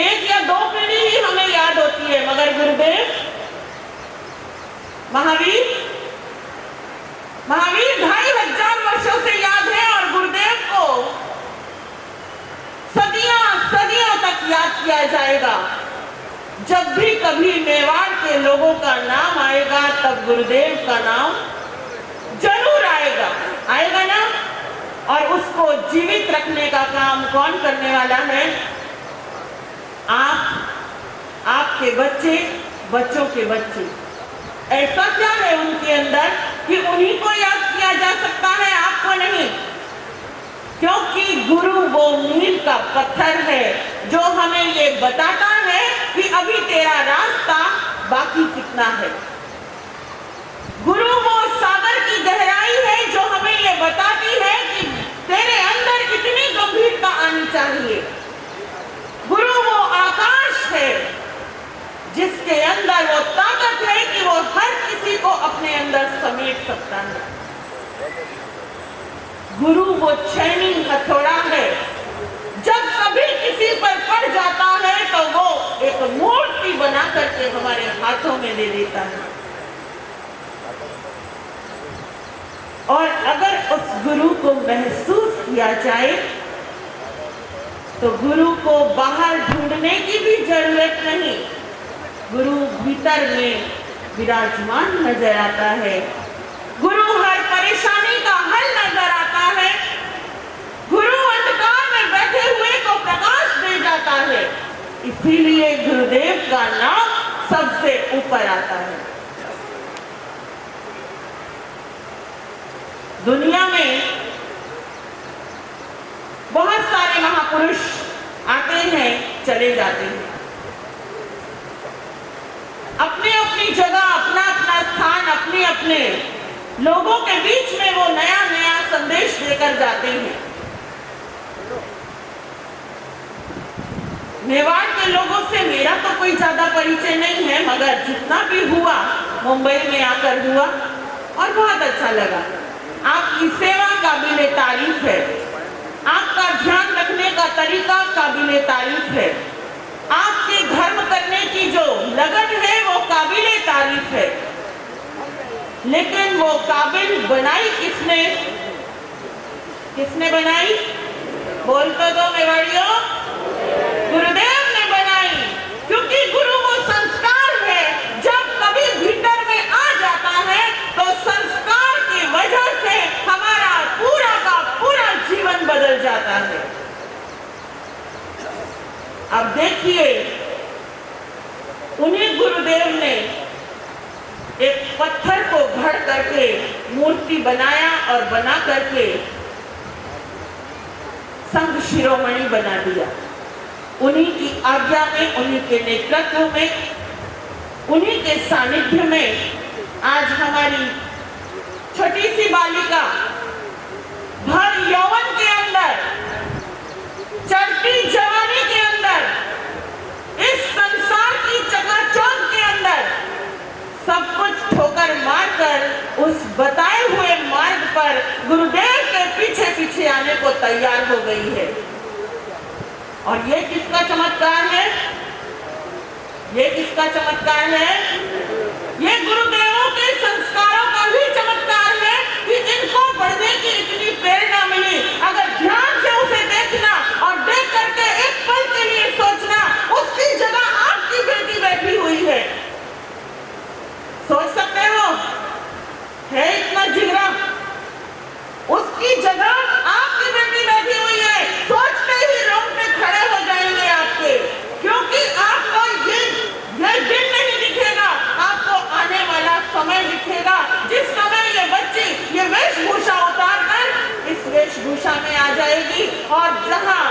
एक या दो पीढ़ी ही हमें याद होती है, मगर गुरुदेव, महावीर 2500 वर्षों से याद है, और गुरुदेव को सदियां सदियों तक याद किया जाएगा। जब भी कभी मेवाड़ के लोगों का नाम आएगा, तब गुरुदेव का नाम जरूर आएगा। आएगा ना? और उसको जीवित रखने का काम कौन करने वाला है? आप, आपके बच्चे, बच्चों के बच्चे। ऐसा क्या है उनके अंदर कि उन्हीं को याद किया जा सकता है, आपको नहीं? क्योंकि गुरु वो मील का पत्थर है जो हमें ये बताता है कि अभी तेरा रास्ता बाकी कितना है। गुरु वो सागर की गहराई है जो हमें ये बताती है कि तेरे अंदर कितनी गंभीरता आनी चाहिए। गुरु वो आकाश है जिसके अंदर वो ताकत है कि वो हर किसी को अपने अंदर समेट सकता है। गुरु वो छैनी हथौड़ा है, जब कभी किसी पर पड़ जाता है तो वो एक मूर्ति बना करके हमारे हाथों में दे देता है। और अगर उस गुरु को महसूस किया जाए तो गुरु को बाहर ढूंढने की भी जरूरत नहीं, गुरु भीतर में विराजमान नजर आता है। गुरु हर परेशानी का हल नजर आता है। गुरु अंधकार में बैठे हुए को प्रकाश दे जाता है। इसीलिए गुरुदेव का नाम सबसे ऊपर आता है। दुनिया में बहुत सारे महापुरुष आते हैं, चले जाते हैं, अपने अपनी जगह, अपना अपना स्थान, अपने अपने लोगों के बीच में वो नया नया संदेश देकर जाते हैं। मेवाड़ के लोगों से मेरा तो कोई ज्यादा परिचय नहीं है, मगर जितना भी हुआ मुंबई में आकर हुआ और बहुत अच्छा लगा। आपकी सेवा काबिले तारीफ है, आपका ध्यान रखने का तरीका काबिले तारीफ है, आपके धर्म करने की जो लगन है वो काबिले तारीफ है। लेकिन वो काबिल बनाई किसने? किसने बनाई? बोल तो दो मेवाड़ियों। गुरुदेव ने बनाई, क्योंकि गुरु वो संस्कार है। जब कभी भीतर में आ जाता है तो संस्कार की वजह से हमारा पूरा का पूरा जीवन बदल जाता है। अब देखिए, उन्हीं गुरुदेव ने एक पत्थर को घड़ करके मूर्ति बनाया और बना करके संघ शिरोमणि बना दिया। उन्हीं की आज्ञा में, उन्हीं के नेतृत्व में, उन्हीं के सानिध्य में आज हमारी छोटी सी बालिका भर यौवन के अंदर, चढ़ती जवानी के अंदर, इस संसार की चकाचौंध के अंदर सब कुछ ठोकर मारकर उस बताए हुए मार्ग पर गुरुदेव के पीछे पीछे आने को तैयार हो गई है। और ये किसका चमत्कार है? ये किसका चमत्कार है? ये गुरुदेवों के संस्कारों का भी चमत्कार है कि इनको पढ़ने की इतनी प्रेरणा मिली। अगर ध्यान से उसे देखना और देख करके एक पल के लिए सोचना, उसकी जगह आपकी बेटी बैठी हुई है। सोच सकते हो? है इतना जिगरा? उसकी जगह आपकी बेटी बैठी हुई है। सोचते ही रोंगटे खड़े हो जाएंगे आपके, क्योंकि आपको ये दिन नहीं दिखेगा, आपको आने वाला समय दिखेगा जिस समय ये बच्ची ये वेशभूषा उतार कर इस वेशभूषा में आ जाएगी और जहां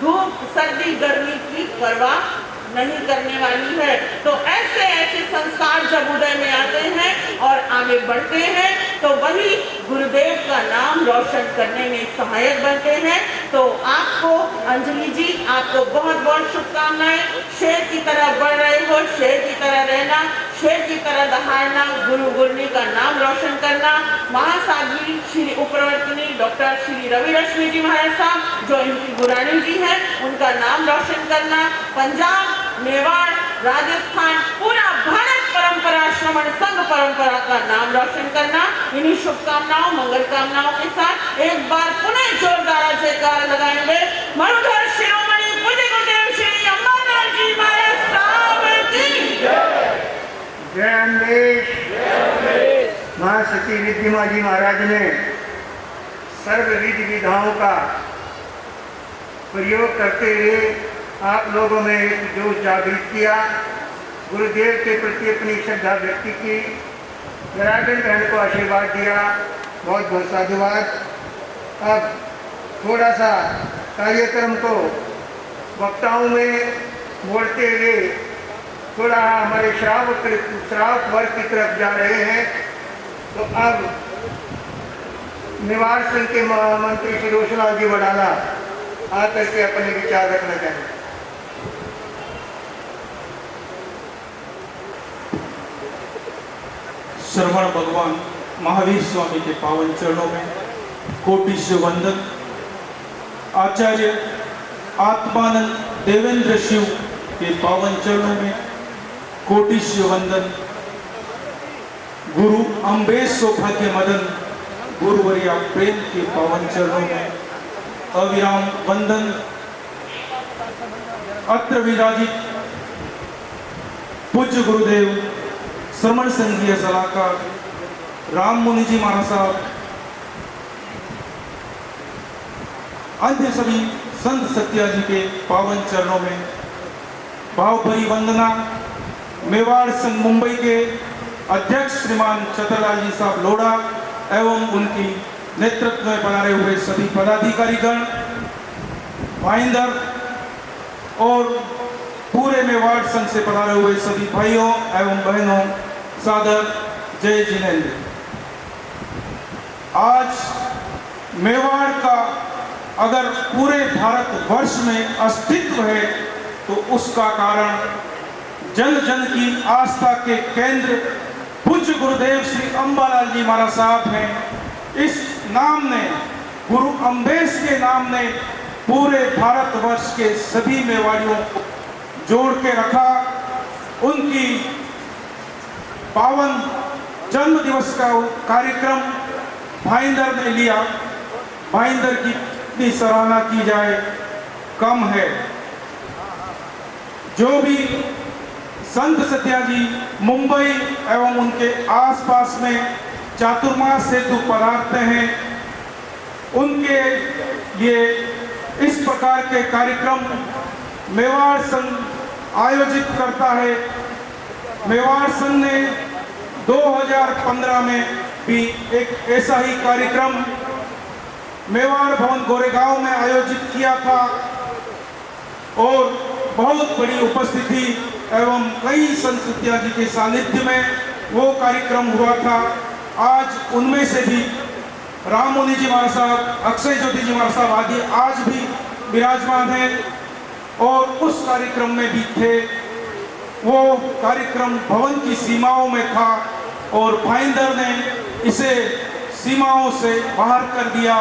धूप सर्दी गर्मी की परवाह नहीं करने वाली है। तो ऐसे ऐसे संस्कार जब उदय में आते हैं और आगे बढ़ते हैं तो वही गुरुदेव का नाम रोशन करने में सहायक बनते हैं। तो आपको अंजलि जी, आपको बहुत बहुत शुभकामनाएं। शेर की तरह बढ़ रहे हो, शेर की तरह रहना, शेर की तरह दहाड़ना, गुरु गुरनी का नाम रोशन करना। महासाध्वी श्री उपप्रवर्तनी डॉक्टर श्री रवि रश्मि जी महाराज साहब जो इनकी गुरानी जी हैं, उनका नाम रोशन करना। पंजाब, मेवाड़, राजस्थान, पूरा भारत परंपरा श्रवण संघ परंपरा का नाम रोशन करना। इन्हीं शुभकामनाओं, मंगल कामनाओं के साथ एक बार पुनः जोरदार जयकार लगाएंगे। मरुधर शिरोमणि पूज्य गुरुदेव श्री अम्बालाल जी महाराज साहब की जय अम्बेश। महासती रिद्धिमा जी महाराज ने सर्व विधि विधाओं का प्रयोग करते हुए आप लोगों में एक जोश जागृत किया, गुरुदेव के प्रति अपनी श्रद्धा व्यक्त की, विराजन बहन को आशीर्वाद दिया। बहुत बहुत साधुवाद। अब थोड़ा सा कार्यक्रम को वक्ताओं में मोड़ते हुए थोड़ा हमारे श्रावक वर्ग की तरफ जा रहे हैं। तो अब निवार संघ के महामंत्री श्री रोशनलाल जी वडाला आकर के अपने विचार रखना चाहेंगे। श्रवण भगवान महावीर स्वामी के पावन चरणों में कोटि से वंदन। आचार्य आत्मानंद देवेंद्र शिव के पावन चरणों में कोटि से वंदन। गुरु अम्बेश सौभाग्य मदन गुरुवर्या प्रेम के पावन चरणों में अविराम वंदन। अत्र विराजित पूज्य गुरुदेव श्रमण संघीय सलाहकार राम मुनि जी महाराज साहब, अन्य सभी संत सत्या जी के पावन चरणों में भावभरी वंदना। मेवाड़ संघ मुंबई के अध्यक्ष श्रीमान चतरलाल जी साहब लोढ़ा एवं उनकी नेतृत्व में पधारे हुए सभी पदाधिकारीगण, भाईंदर और पूरे मेवाड़ संघ से पधारे हुए सभी भाइयों एवं बहनों, सादर जय जिनेंद्र। आज मेवाड़ का अगर पूरे भारतवर्ष में अस्तित्व है तो उसका कारण जन जन की आस्था के केंद्र पूज्य गुरुदेव श्री अंबालाल जी महाराज साहब हैं। इस नाम ने, गुरु अम्बेश के नाम ने पूरे भारतवर्ष के सभी मेवाड़ियों को जोड़ के रखा। उनकी पावन जन्म दिवस का कार्यक्रम भाईंदर ने लिया। भाईंदर की इतनी सराहना की जाए कम है। जो भी संत सत्या जी मुंबई एवं उनके आसपास में चातुर्मास हेतु पधारते हैं, उनके लिए इस प्रकार के कार्यक्रम मेवाड़ संघ आयोजित करता है। मेवाड़ संघ ने 2015 में भी एक ऐसा ही कार्यक्रम मेवाड़ भवन गोरेगांव में आयोजित किया था और बहुत बड़ी उपस्थिति एवं कई संत सत्या जी के सानिध्य में वो कार्यक्रम हुआ था। आज उनमें से भी राम मुनि जी महाराज साहब, अक्षय ज्योति जी महाराज साहब आदि आज भी विराजमान हैं और उस कार्यक्रम में भी थे। वो कार्यक्रम भवन की सीमाओं में था और भाईंदर ने इसे सीमाओं से बाहर कर दिया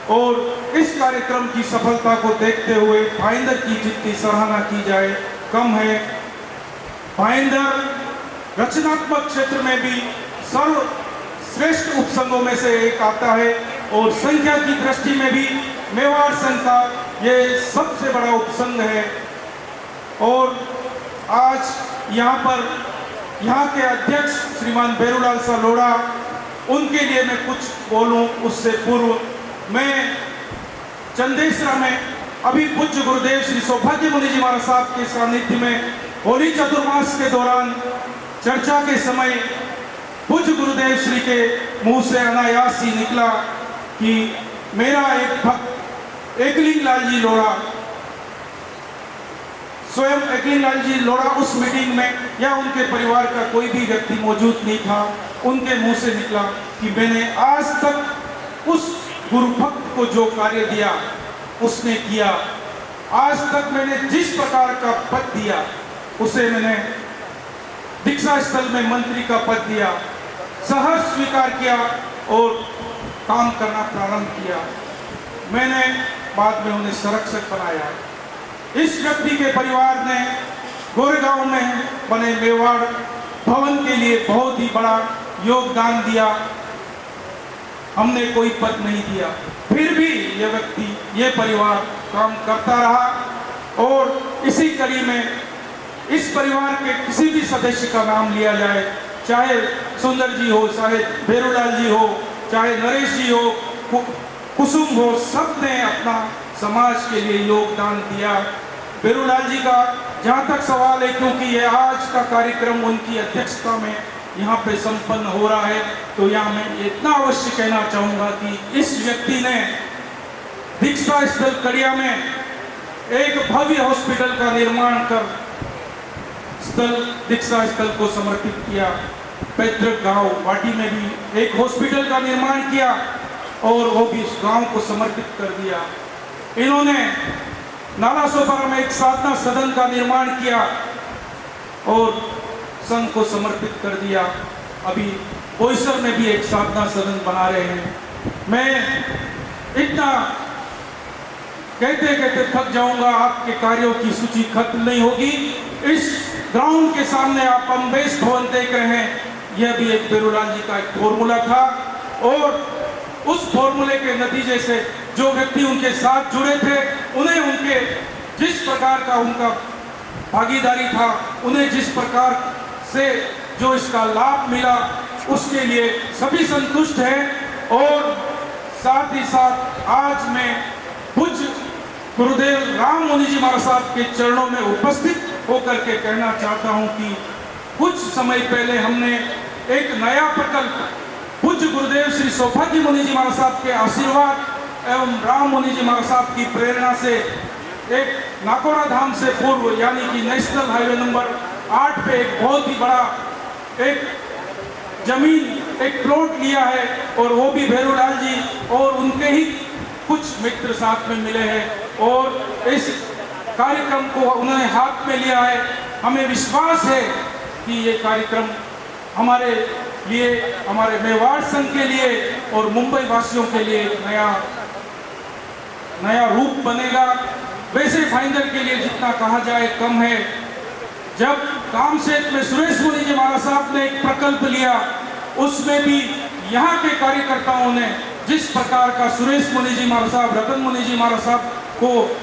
और इस कार्यक्रम की सफलता को देखते हुए भाईंदर की जितनी सराहना की जाए कम है। भाईंदर रचनात्मक क्षेत्र में भी सर्वश्रेष्ठ उपसंघों में से एक आता है और संख्या की दृष्टि में भी मेवाड़ संघ का ये सबसे बड़ा उपसंघ है। और आज यहाँ के अध्यक्ष श्रीमान बेरूलाल सा लोढ़ा, उनके लिए मैं कुछ बोलूं उससे पूर्व मैं चंदेसरा में अभी पूज्य गुरुदेव श्री सौभाग्य मुनि जी महाराज साहब के सानिध्य में होली चतुर्मास के दौरान चर्चा के समय पूज्य गुरुदेव श्री के मुंह से अनायास ही निकला कि मेरा एक भक्त एकलिंग लाल जी लोढ़ा, स्वयं एकलिंग लाल जी लोढ़ा उस मीटिंग में या उनके परिवार का कोई भी व्यक्ति मौजूद नहीं था, उनके मुंह से निकला कि मैंने आज तक उस गुरु भक्त को जो कार्य दिया उसने किया। आज तक मैंने जिस प्रकार का पद दिया उसे मैंने दीक्षा स्थल में मंत्री का पद दिया, सहर्ष स्वीकार किया और काम करना प्रारंभ किया। मैंने बाद में उन्हें संरक्षक बनाया। इस व्यक्ति के परिवार ने गोरेगांव में बने मेवाड़ भवन के लिए बहुत ही बड़ा योगदान दिया। हमने कोई पद नहीं दिया, फिर भी यह व्यक्ति, ये परिवार काम करता रहा। और इसी कड़ी में इस परिवार के किसी भी सदस्य का नाम लिया जाए, चाहे सुंदर जी हो, चाहे बेरूलाल जी हो, चाहे नरेश जी हो, कुसुम घोष, सब ने अपना समाज के लिए योगदान दिया। बेरूलाल जी का जहाँ तक सवाल है, क्योंकि ये आज का कार्यक्रम उनकी अध्यक्षता में यहाँ पे संपन्न हो रहा है, तो यहाँ मैं इतना अवश्य कहना चाहूँगा कि इस व्यक्ति ने दीक्षा स्थल कड़िया में एक भव्य हॉस्पिटल का निर्माण कर दीक्षा स्थल को समर्पित किया। पैतृक गांव वाटी में भी एक हॉस्पिटल का निर्माण किया और वो भी इस गांव को समर्पित कर दिया। इन्होंने नालासोपारा में एक साधना सदन का निर्माण किया और संघ को समर्पित कर दिया। अभी बोईसर में भी एक साधना सदन बना रहे हैं। मैं इतना कहते कहते थक जाऊंगा, आपके कार्यों की सूची खत्म नहीं होगी। इस ग्राउंड के सामने आप अम्बेश भवन देख रहे हैं, यह भी एक बेरूलाल जी का एक फॉर्मूला था और उस फॉर्मूले के नतीजे से जो व्यक्ति उनके साथ जुड़े थे, उन्हें उनके जिस प्रकार का उनका भागीदारी था, उन्हें जिस प्रकार से जो इसका लाभ मिला, उसके लिए सभी संतुष्ट हैं। और साथ ही साथ आज मैं पूज्य गुरुदेव राम मुनि जी महाराज साहब के चरणों में उपस्थित होकर के कहना चाहता हूं कि कुछ समय पहले हमने एक नया प्रकल्प पूज्य गुरुदेव श्री सौभाग्य मुनि जी महाराज साहब के आशीर्वाद एवं राम मुनि जी महाराज साहब की प्रेरणा से एक नाकोरा धाम से पूर्व यानी कि नेशनल हाईवे नंबर 8 पे एक बहुत ही बड़ा एक जमीन, एक प्लॉट लिया है और वो भी बेरूलाल जी और उनके ही कुछ मित्र साथ में मिले हैं और इस कार्यक्रम को उन्होंने हाथ में लिया है। हमें विश्वास है कि ये कार्यक्रम हमारे लिए, हमारे मेवाड़ संघ के लिए और मुंबई वासियों के लिए नया रूप बनेगा। वैसे फाइंडर के लिए जितना कहा जाए कम है। जब कामशेत में सुरेश मुनि जी महाराज साहब ने एक प्रकल्प लिया, उसमें भी यहाँ के कार्यकर्ताओं ने जिस प्रकार का सुरेश मुनि जी महाराज साहब, रतन मुनि जी महाराज साहब को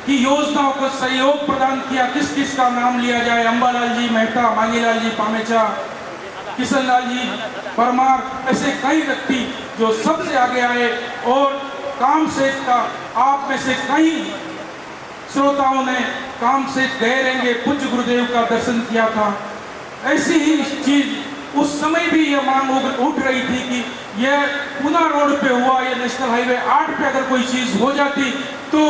की योजनाओं को सहयोग प्रदान किया। किस किस का नाम लिया जाए, अंबालाल जी मेहता, मांगीलाल जी पामेचा, किशनलाल जी परमार, ऐसे कई व्यक्ति जो सबसे आगे आए और कामशेत का आप में से कई श्रोताओं ने कामशेत गए रहेंगे पूज्य गुरुदेव का दर्शन किया था। ऐसी ही चीज उस समय भी यह मांग उठ रही थी कि यह पूना रोड पे हुआ, यह नेशनल हाईवे 8 पे अगर कोई चीज हो जाती तो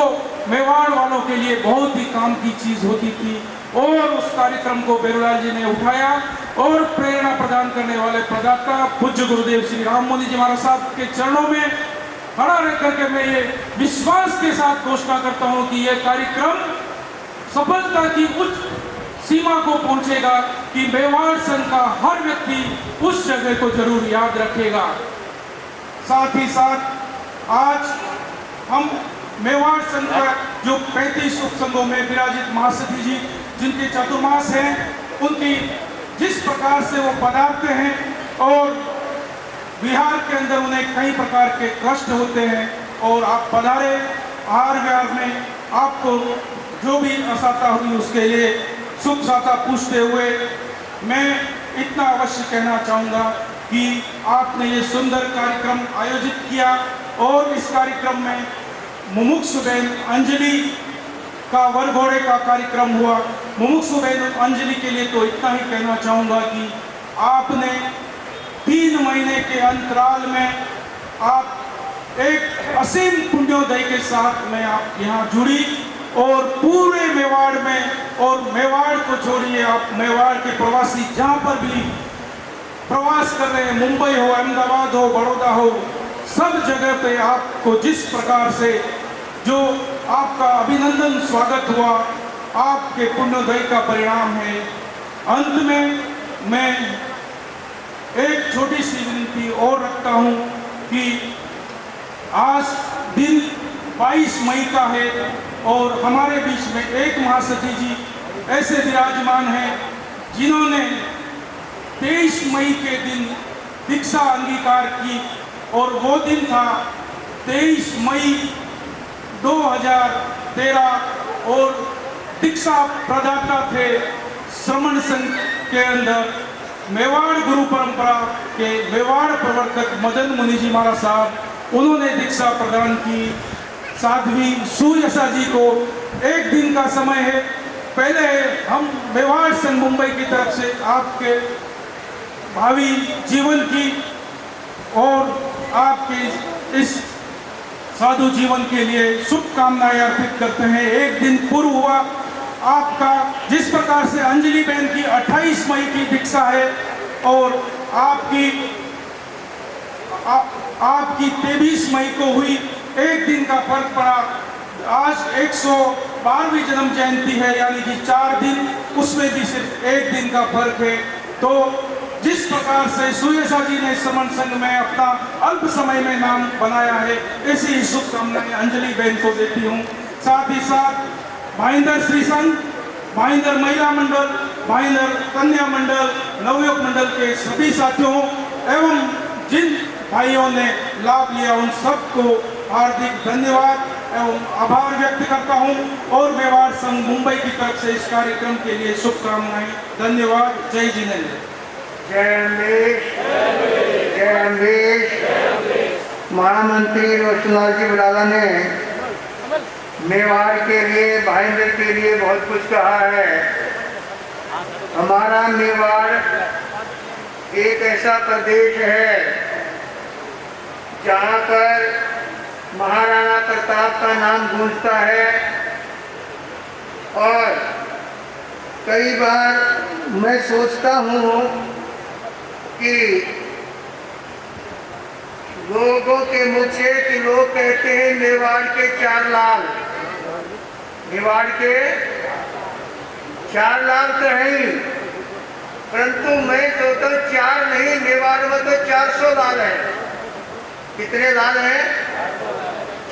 मेवाड़ वालों के लिए बहुत ही काम की चीज होती थी। और उस कार्यक्रम को बेरूलाल जी ने उठाया और प्रेरणा प्रदान करने वाले प्रदाता पूज्य गुरुदेव श्री राम मुनि जी महाराज साहब के चरणों में खड़ा रह करके मैं ये विश्वास के साथ घोषणा करता हूँ कि यह कार्यक्रम सफलता की उच्च सीमा को पहुंचेगा कि मेवाड़ संघ का हर व्यक्ति उस जगह को जरूर याद रखेगा। साथ ही साथ आज हम मेवाड़ संघ का जो 35 उपसंघों में विराजित महासती जी जिनके चतुर्मास हैं, उनकी जिस प्रकार से वो पधारते हैं और बिहार के अंदर उन्हें कई प्रकार के कष्ट होते हैं और आप पधारे आहार विहार में, आपको जो भी असहता हुई उसके लिए सुख साता पूछते हुए मैं इतना अवश्य कहना चाहूँगा कि आपने ये सुंदर कार्यक्रम आयोजित किया और इस कार्यक्रम में मुमुक्षुबेन अंजलि का वरघोड़े का कार्यक्रम हुआ। मुमुक्षुबेन अंजलि के लिए तो इतना ही कहना चाहूँगा कि आपने 3 महीने के अंतराल में आप एक असीम पुण्योदय के साथ में आप यहाँ जुड़ी और पूरे मेवाड़ में, और मेवाड़ को छोड़िए आप मेवाड़ के प्रवासी जहाँ पर भी प्रवास कर रहे हैं, मुंबई हो, अहमदाबाद हो, बड़ौदा हो, सब जगह पे आपको जिस प्रकार से जो आपका अभिनंदन स्वागत हुआ, आपके पुण्योदय का परिणाम है। अंत में मैं एक छोटी सी विनती और रखता हूँ कि आज दिन 22 मई का है और हमारे बीच में एक महासती जी ऐसे विराजमान हैं जिन्होंने 23 मई के दिन दीक्षा अंगीकार की और वो दिन था 23 मई 2013 और दीक्षा प्रदाता थे श्रमण संघ के अंदर मेवाड़ गुरु परंपरा के मेवाड़ प्रवर्तक मदन मुनि जी महाराज साहब उन्होंने दीक्षा प्रदान की। साध्वी सूर्यसा जी को 1 दिन का समय है। पहले हम मेवाड़ संघ मुंबई की तरफ से आपके भावी जीवन की और आपके इस साधु जीवन के लिए शुभकामनाएं अर्पित करते हैं। 1 दिन पूर्व हुआ आपका, जिस प्रकार से अंजलि बहन की 28 मई की दीक्षा है और आपकी 23 मई को हुई, 1 दिन का फर्क पड़ा। आज 112वीं जन्म जयंती है, यानी कि 4 दिन, उसमें भी सिर्फ 1 दिन का फर्क है। तो जिस प्रकार से सूर्यसा जी ने श्रमण संघ में अपना अल्प समय में नाम बनाया है, ऐसी ही शुभकामनाएं अंजलि बहन को देती हूँ। साथ ही साथ भाईंदर श्री संघ, भाईंदर महिला मंडल, भाईंदर कन्या मंडल, नवयुवक मंडल के सभी साथियों एवं जिन भाइयों ने लाभ लिया उन सबको हार्दिक धन्यवाद एवं आभार व्यक्त करता हूं और मेवाड़ संघ मुंबई की तरफ से इस कार्यक्रम के लिए शुभकामनाएं। धन्यवाद। जय जिनेन्द्र। जय अम्बेश, जय अम्बेश। महामंत्री रोशनलाल जी बराला ने मेवाड़ के लिए, भाईंदर के लिए बहुत कुछ कहा है। हमारा मेवाड़ एक ऐसा प्रदेश है जहाँ पर महाराणा प्रताप का नाम गूंजता है और कई बार मैं सोचता हूँ कि लोगों के मुख से कि लोग कहते हैं मेवाड़ के 4 लाल, मेवाड़ के 4 लाल तो हैं, परंतु मैं सोचता हूँ 4 नहीं, मेवाड़ में तो 400 लाल है। कितने लाल हैं?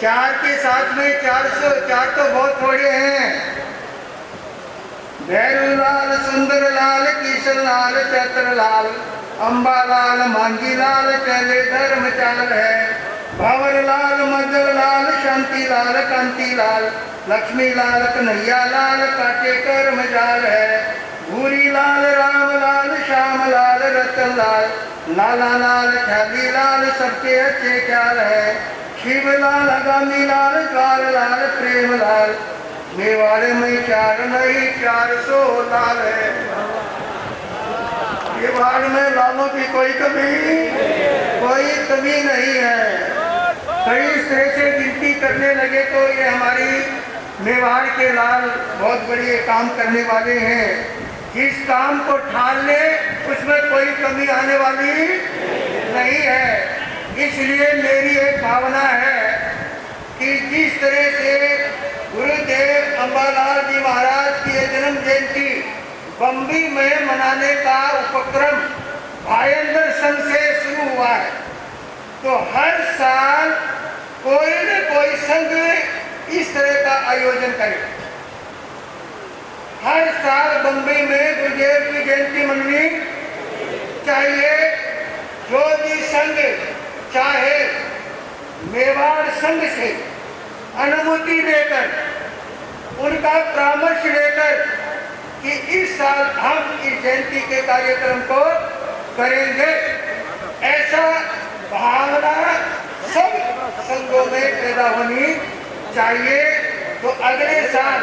4 के साथ में 400, 4 तो बहुत थोड़े हैं। भैरू लाल, सुंदर लाल, किशन लाल, चैत्र लाल, अम्बा लाल, मांगी लाल, चले धर्म चाल है। भंवर लाल, मजल लाल, शांति लाल, कांति लाल, लक्ष्मी लाल, कन्हैया लाल, काटे कर्म जाल है। भूरी लाल, राम लाल, श्याम लाल, रतन लाल, लाला लाल, ख्याली लाल, सबके अच्छे ख्याल है। शिव लाल, आगामी लाल, ज्वाल लाल, प्रेम लाल, मेवाड़ में 4 नहीं 400 लाल है। मेवाड़ में लालों की कोई कमी नहीं है। कई तरह से गिनती करने लगे तो ये हमारी मेवाड़ के लाल बहुत बड़ी काम करने वाले हैं। जिस काम को ठान ले उसमें कोई कमी आने वाली नहीं है। इसलिए मेरी एक भावना है कि जिस तरह से गुरुदेव अम्बालाल जी महाराज की जन्म जयंती बम्बई में मनाने का उपक्रम भाईंदर संघ से शुरू हुआ है, तो हर साल कोई न कोई संघ इस तरह का आयोजन करे। हर साल बम्बई में गुरुदेव की जयंती मननी चाहिए। जो भी संघ चाहे मेवाड़ संघ से अनुमति लेकर, उनका परामर्श लेकर कि इस साल हम इस जयंती के कार्यक्रम को करेंगे, ऐसा भावना सब संघों में पैदा होनी चाहिए। तो अगले साल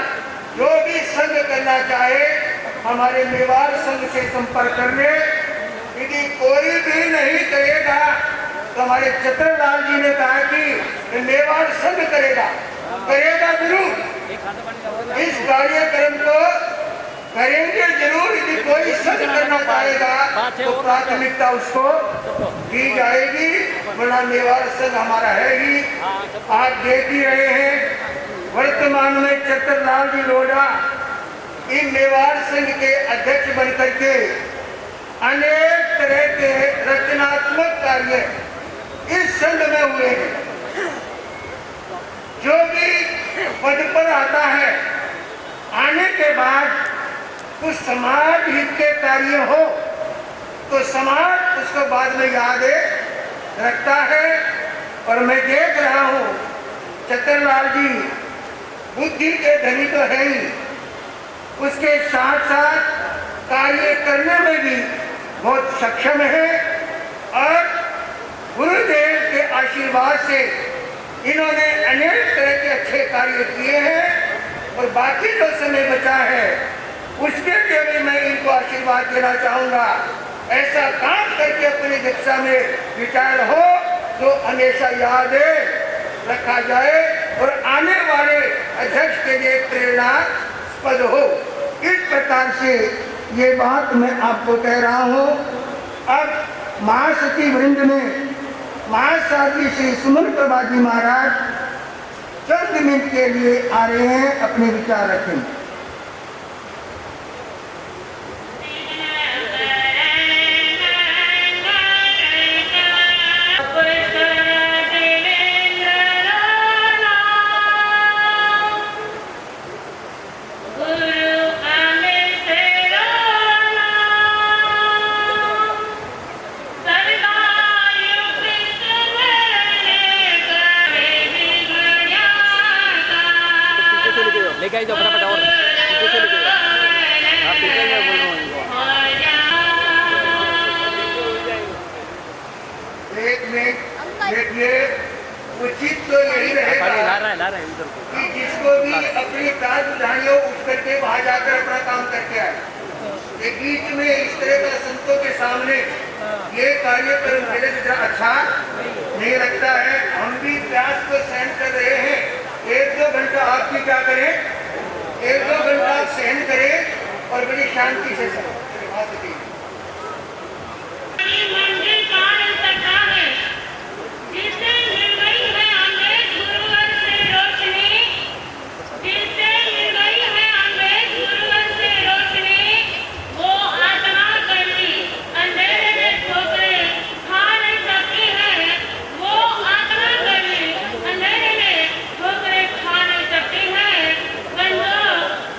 जो भी संघ करना चाहे हमारे मेवाड़ संघ से संपर्क कर ले। यदि कोई भी नहीं करेगा तो हमारे चतुरलाल जी ने कहा कि मेवाड़ संघ करेगा जरूर। इस कार्यक्रम को करेंगे जरूर। यदि कोई संघ करना चाहेगा तो प्राथमिकता उसको दी जाएगी, वरना मेवाड़ संघ हमारा है ही। आप देख ही रहे हैं वर्तमान में चतुरलाल जी लोढ़ा इन मेवाड़ संघ के अध्यक्ष बनकर के अनेक तरह के रचनात्मक कार्य इस संघ में हुए हैं। जो भी पद पर आता है, आने के बाद कुछ समाज हित के कार्य हो तो समाज उसको बाद में याद रखता है। और मैं देख रहा हूँ चतुरलाल जी बुद्धि के धनी तो है ही, उसके साथ साथ कार्य करने में भी बहुत सक्षम है और गुरुदेव के आशीर्वाद से इन्होंने अनेक तरह के अच्छे कार्य किए हैं और बाकी जो समय बचा है उसके लिए भी मैं इनको आशीर्वाद देना चाहूँगा। ऐसा काम करके अपनी दीक्षा में रिटायर हो तो हमेशा याद रखा जाए और आने वाले अध्यक्ष के लिए प्रेरणास्पद हो। इस प्रकार से ये बात मैं आपको कह रहा हूँ। अब महासती वृंद में महासारथी श्री सुमन प्रभा जी महाराज चंद मिनट के लिए आ रहे हैं, अपने विचार रखें। लेके आई जाओ फटाफट और पीछे से लेके जाओ। आप पीछे मैं बोल रहा हूँ इनको। एक मिनट देखिए, उचित तो यही रहेगा कि जिसको भी अपनी प्राण बुझानी हो उठ करके वहां जाकर अपना काम करके आए। ये बीच में इस तरह का संतों के सामने ये कार्यक्रम मेरे लिए अच्छा नहीं लगता है। हम भी प्यास को सहन कर रहे हैं। 1-2 घंटा आप भी क्या करें, 1-2 घंटा आप सहन करें और बड़ी शांति से सहें।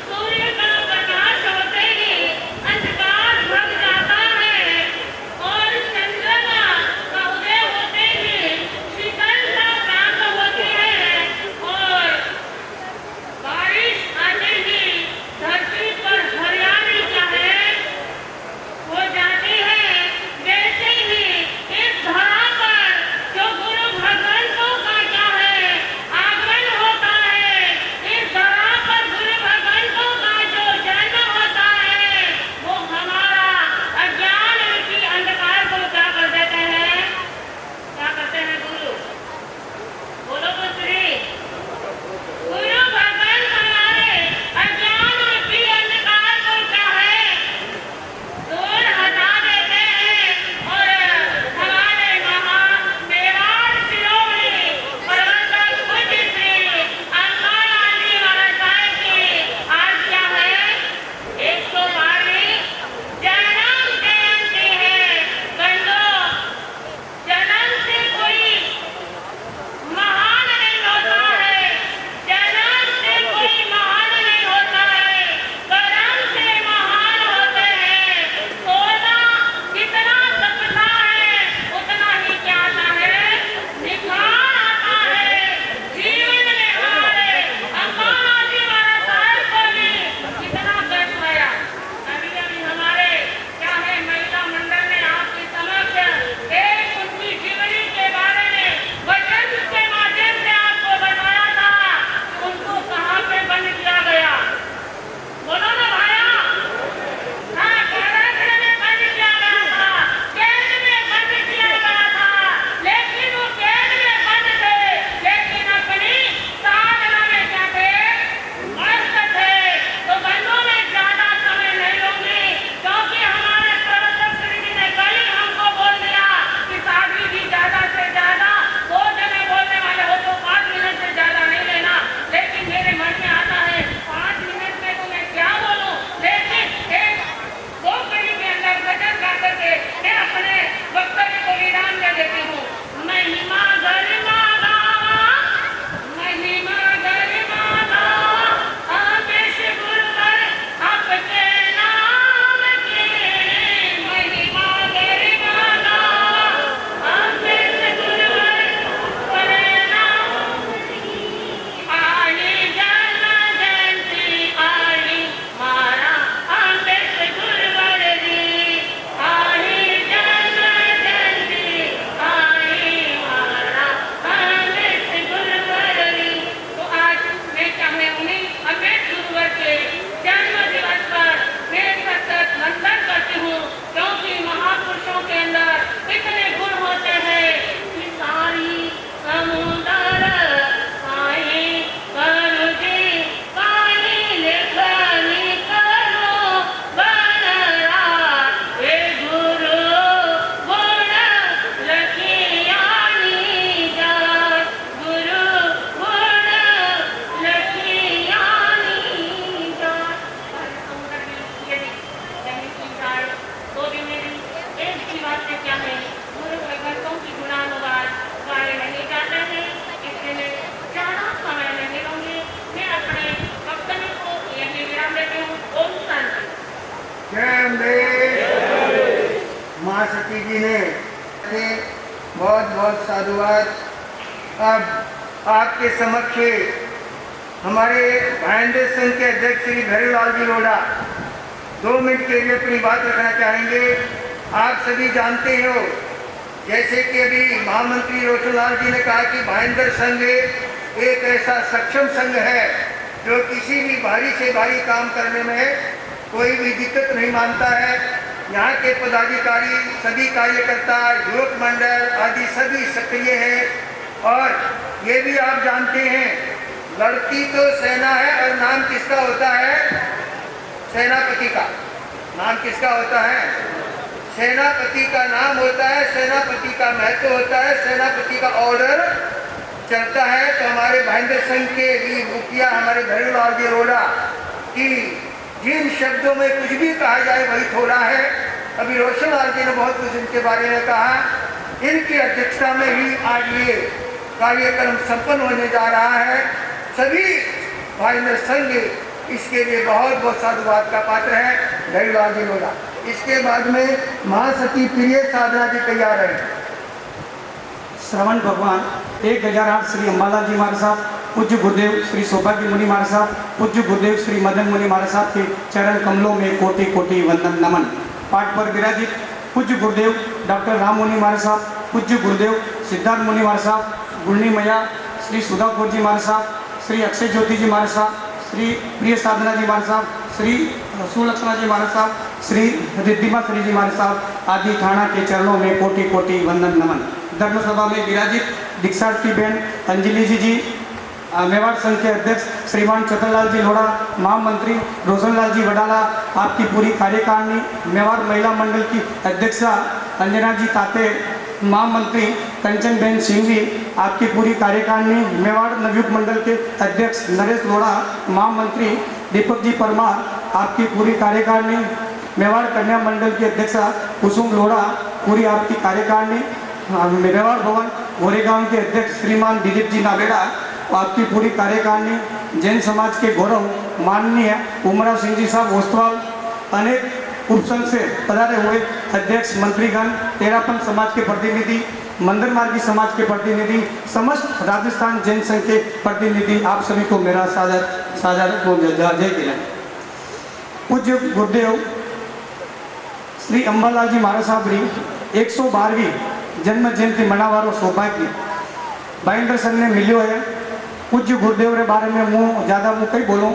सूर्य का प्रकाश होते ही अंधकार जी ने बहुत बहुत साधुवाद। अब आपके समक्ष हमारे भाईंदर संघ के अध्यक्ष श्री भैरवलाल जी लोढ़ा 2 मिनट के लिए अपनी बात रखना चाहेंगे। आप सभी जानते हो, जैसे कि अभी महामंत्री रोशनलाल जी ने कहा कि भाईंदर संघ एक ऐसा सक्षम संघ है जो किसी भी भारी से भारी काम करने में कोई भी दिक्कत नहीं मानता है। यहाँ के पदाधिकारी, सभी कार्यकर्ता, युवक मंडल आदि सभी सक्रिय हैं। और ये भी आप जानते हैं, लड़ती तो सेना है और नाम किसका होता है? सेनापति का। नाम किसका होता है? सेनापति का नाम होता है, सेनापति का महत्व होता है, सेनापति का ऑर्डर चलता है। तो हमारे भाईंदर संघ के भी मुखिया हमारे भैरवलाल जी लोढ़ा कि जिन शब्दों में कुछ भी कहा जाए वही थोड़ा है। अभी रोशनलाल जी ने बहुत कुछ इनके बारे में कहा। इनकी अध्यक्षता में ही आज ये कार्यक्रम संपन्न होने जा रहा है। सभी भाईंदर संघ इसके लिए बहुत बहुत साधुवाद का पात्र है। भैरवलाल जी लोढ़ा। इसके बाद में महासती प्रिय साधना जी तैयार है। श्रवण भगवान 1008 श्री अम्बालाल जी महाराज साहब, पूज्य गुरुदेव श्री सौभाग्य मुनि महाराज साहब, पूज्य गुरुदेव श्री मदन मुनि महाराज साहब के चरण कमलों में कोटि कोटि वंदन नमन। पाठ पर विराजित पूज्य गुरुदेव डॉक्टर राम मुनि महाराज साहब, पूज्य गुरुदेव सिद्धार्थ मुनि महाराज साहब, गुरनी मैया श्री सुधा कौर जी महाराज साहब, श्री अक्षय ज्योति जी महाराज साहब, श्री प्रिय साधना जी महाराज साहब, श्री सुलक्षणा जी महाराज साहब, श्री रिद्धिमा श्री जी महाराज साहब आदि थाना के चरणों में कोटि कोटि वंदन नमन। धर्मसभा में विराजित दीक्षार्थी बहन अंजलि जी, मेवाड़ संघ के अध्यक्ष श्रीमान चतरलाल जी लोढ़ा, महामंत्री रोशनलाल जी वडाला, आपकी पूरी कार्यकारिणी, मेवाड़ महिला मंडल की अध्यक्षा अंजना जी ताते, महामंत्री कंचन बहन सिंघवी, आपकी पूरी कार्यकारिणी, मेवाड़ नवयुग मंडल के अध्यक्ष नरेश लोढ़ा, महामंत्री दीपक जी परमार, आपकी पूरी कार्यकारिणी, मेवाड़ कन्या मंडल की अध्यक्षा कुसुम लोढ़ा, पूरी आपकी कार्यकारिणी, मेवाड़ भवन गोरेगांव के अध्यक्ष श्रीमान दिलीप जी नावेड़ा, आपकी पूरी कार्यकारिणी, जैन समाज के गौरव माननीय उमरा सिंह जी साहब ओस्तवाल, अनेक उपसंघ से पधारे हुए अध्यक्ष मंत्रीगण, तेरापन समाज के प्रतिनिधि, मंदिर मार्गी समाज के प्रतिनिधि, समस्त राजस्थान जैन संघ के प्रतिनिधि, आप सभी को मेरा सादर जय किरण। पूज्य गुरुदेव श्री अंबालाल जी महाराज साहब री 112वीं जन्म जयंती मनावारो सौभाग्य भाईंदर संघ ने मिलो है। पूज्य गुरुदेव के बारे में मुँह ज़्यादा मुँह कहीं बोलूँ,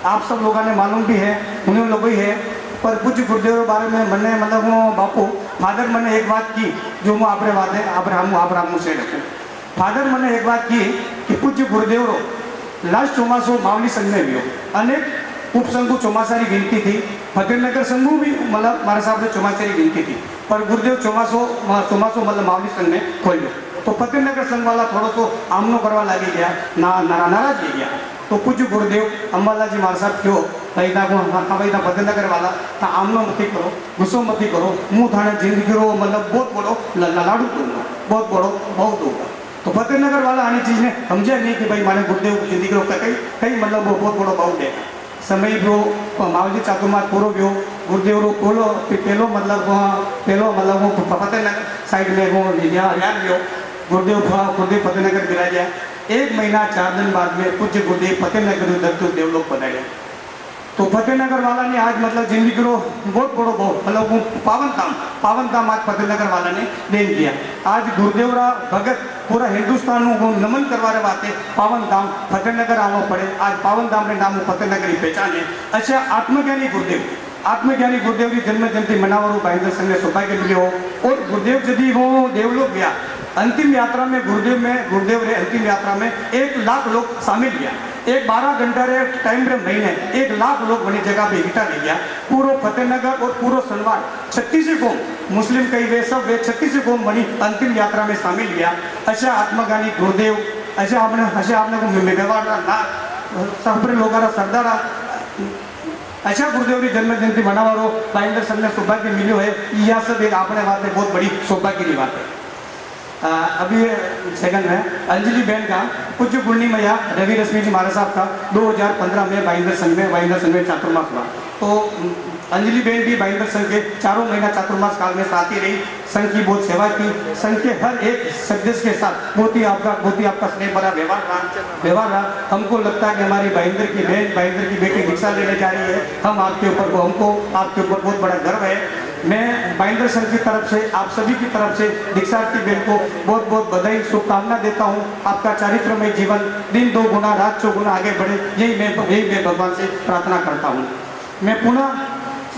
आप सब लोगों ने मालूम भी है, उन्हीं लोगों ही है। पर पूज्य गुरुदेव के बारे में मैंने मतलब वो बापू फादर मैंने एक बात की जो मैं आपरे वादे आप रामू से रखूँ। फादर मैंने एक बात की कि पूज्य गुरुदेव रो लास्ट चौमासो मावली संघ में भी हो, अनेक उपसंघ चौमासारी गिनती थी, फतेहनगर संघ भी मतलब मारा साहब ने चौमासारी गिनती थी, पर गुरुदेव चौमासो मतलब मावली संघ में खोल लो। तो फतेहनगर संघ वाला थोड़ा सो आमनो करवा लगी गया, नाराज हो गया। तो पूज्य गुरुदेव अंबालाल जी महाराज साहब क्यों भाई ना फतेहनगर वाला था आमनो मती करो, गुस्सो मती करो, मुँह थाने जिंदगी रो मतलब बहुत बड़ो लाडू दूंगा, बहुत बड़ो बहुत दूंगा। तो फतेहनगर वाला आनी चीज़ ने समझा नहीं कि भाई माने गुरुदेव की जिंदगी रो कहीं मतलब वो बहुत बड़ो बहुत देगा। समय भी मावजी चातुर्मास पूरो भी गुरुदेव रो पहलो मतलब वो फतेहनगर साइड में वो याद भी हो गुरुदेव फतेहनगर गिराया। 1 महीना 4 दिन बाद में पूज्य गुरुदेव फतेहनगर दत्तू देवलोक बनाया। तो फतेहनगर वाला ने आज मतलब जिंदगी रो बहुत बड़ो मतलब वो पावन काम आज फतेहनगर वाला ने देन किया। आज गुरुदेव रा भगत पूरा हिंदुस्तान को नमन करवाने वास्ते पावन धाम फतेहनगर आना पड़े। आज पावन धाम ने नाम फतेहनगर की पहचान है। अच्छा, आत्मज्ञानी गुरुदेव की जन्म जयंती मनावारो भाईंदर संघ ने सौभाग्य मिले हो। और गुरुदेव यदि वो देवलोक गया, अंतिम यात्रा में गुरुदेव रे अंतिम यात्रा में 1 लाख लोग शामिल किया। एक 12 घंटा रे टाइम रे महीने 1 लाख लोग बनी जगह पे इकट्ठा ले गया। पूरा फतेहनगर और पूरा सनवार 36 कौम मुस्लिम कई वे सब वे 36 कौम बनी अंतिम यात्रा में शामिल किया। अच्छा आत्मज्ञानी गुरुदेव अच्छा आपने को मेवाड़ सबरे लोग सरदारा अच्छा गुरुदेव की जन्म जयंती मनावारो भाईंदर संघ ने सौभाग्य मिलो है। यह सब एक अपने वास्ते बहुत बड़ी सौभाग्य की बात है। अभी सेकंड है अंजलि बहन का पूज्य गुरनी मैया रवि रश्मि जी महाराज साहब का 2015 में भाईंदर संघ में चातुर्मास हुआ। तो अंजलि बहन भी भाईंदर संघ के 4 महीना चातुर्मास काल में साथी रही, संघ की बहुत सेवा की, संघ के हर एक सदस्य के साथ बहुत ही आपका स्नेह भरा व्यवहार रहा। हमको लगता है कि हमारी भाईंदर की बहन, भाईंदर की बेटी दीक्षा लेने जा रही है। हमको आपके ऊपर बहुत बड़ा गर्व है। मैं भाईंदर संघ की तरफ से, आप सभी की तरफ से दीक्षार्थी बहन को बहुत बहुत बधाई, शुभकामना देता हूँ। आपका चारित्रमय जीवन दिन 2 गुना रात 4 गुना आगे बढ़े, यही मैं भगवान से प्रार्थना करता हूँ। मैं पुनः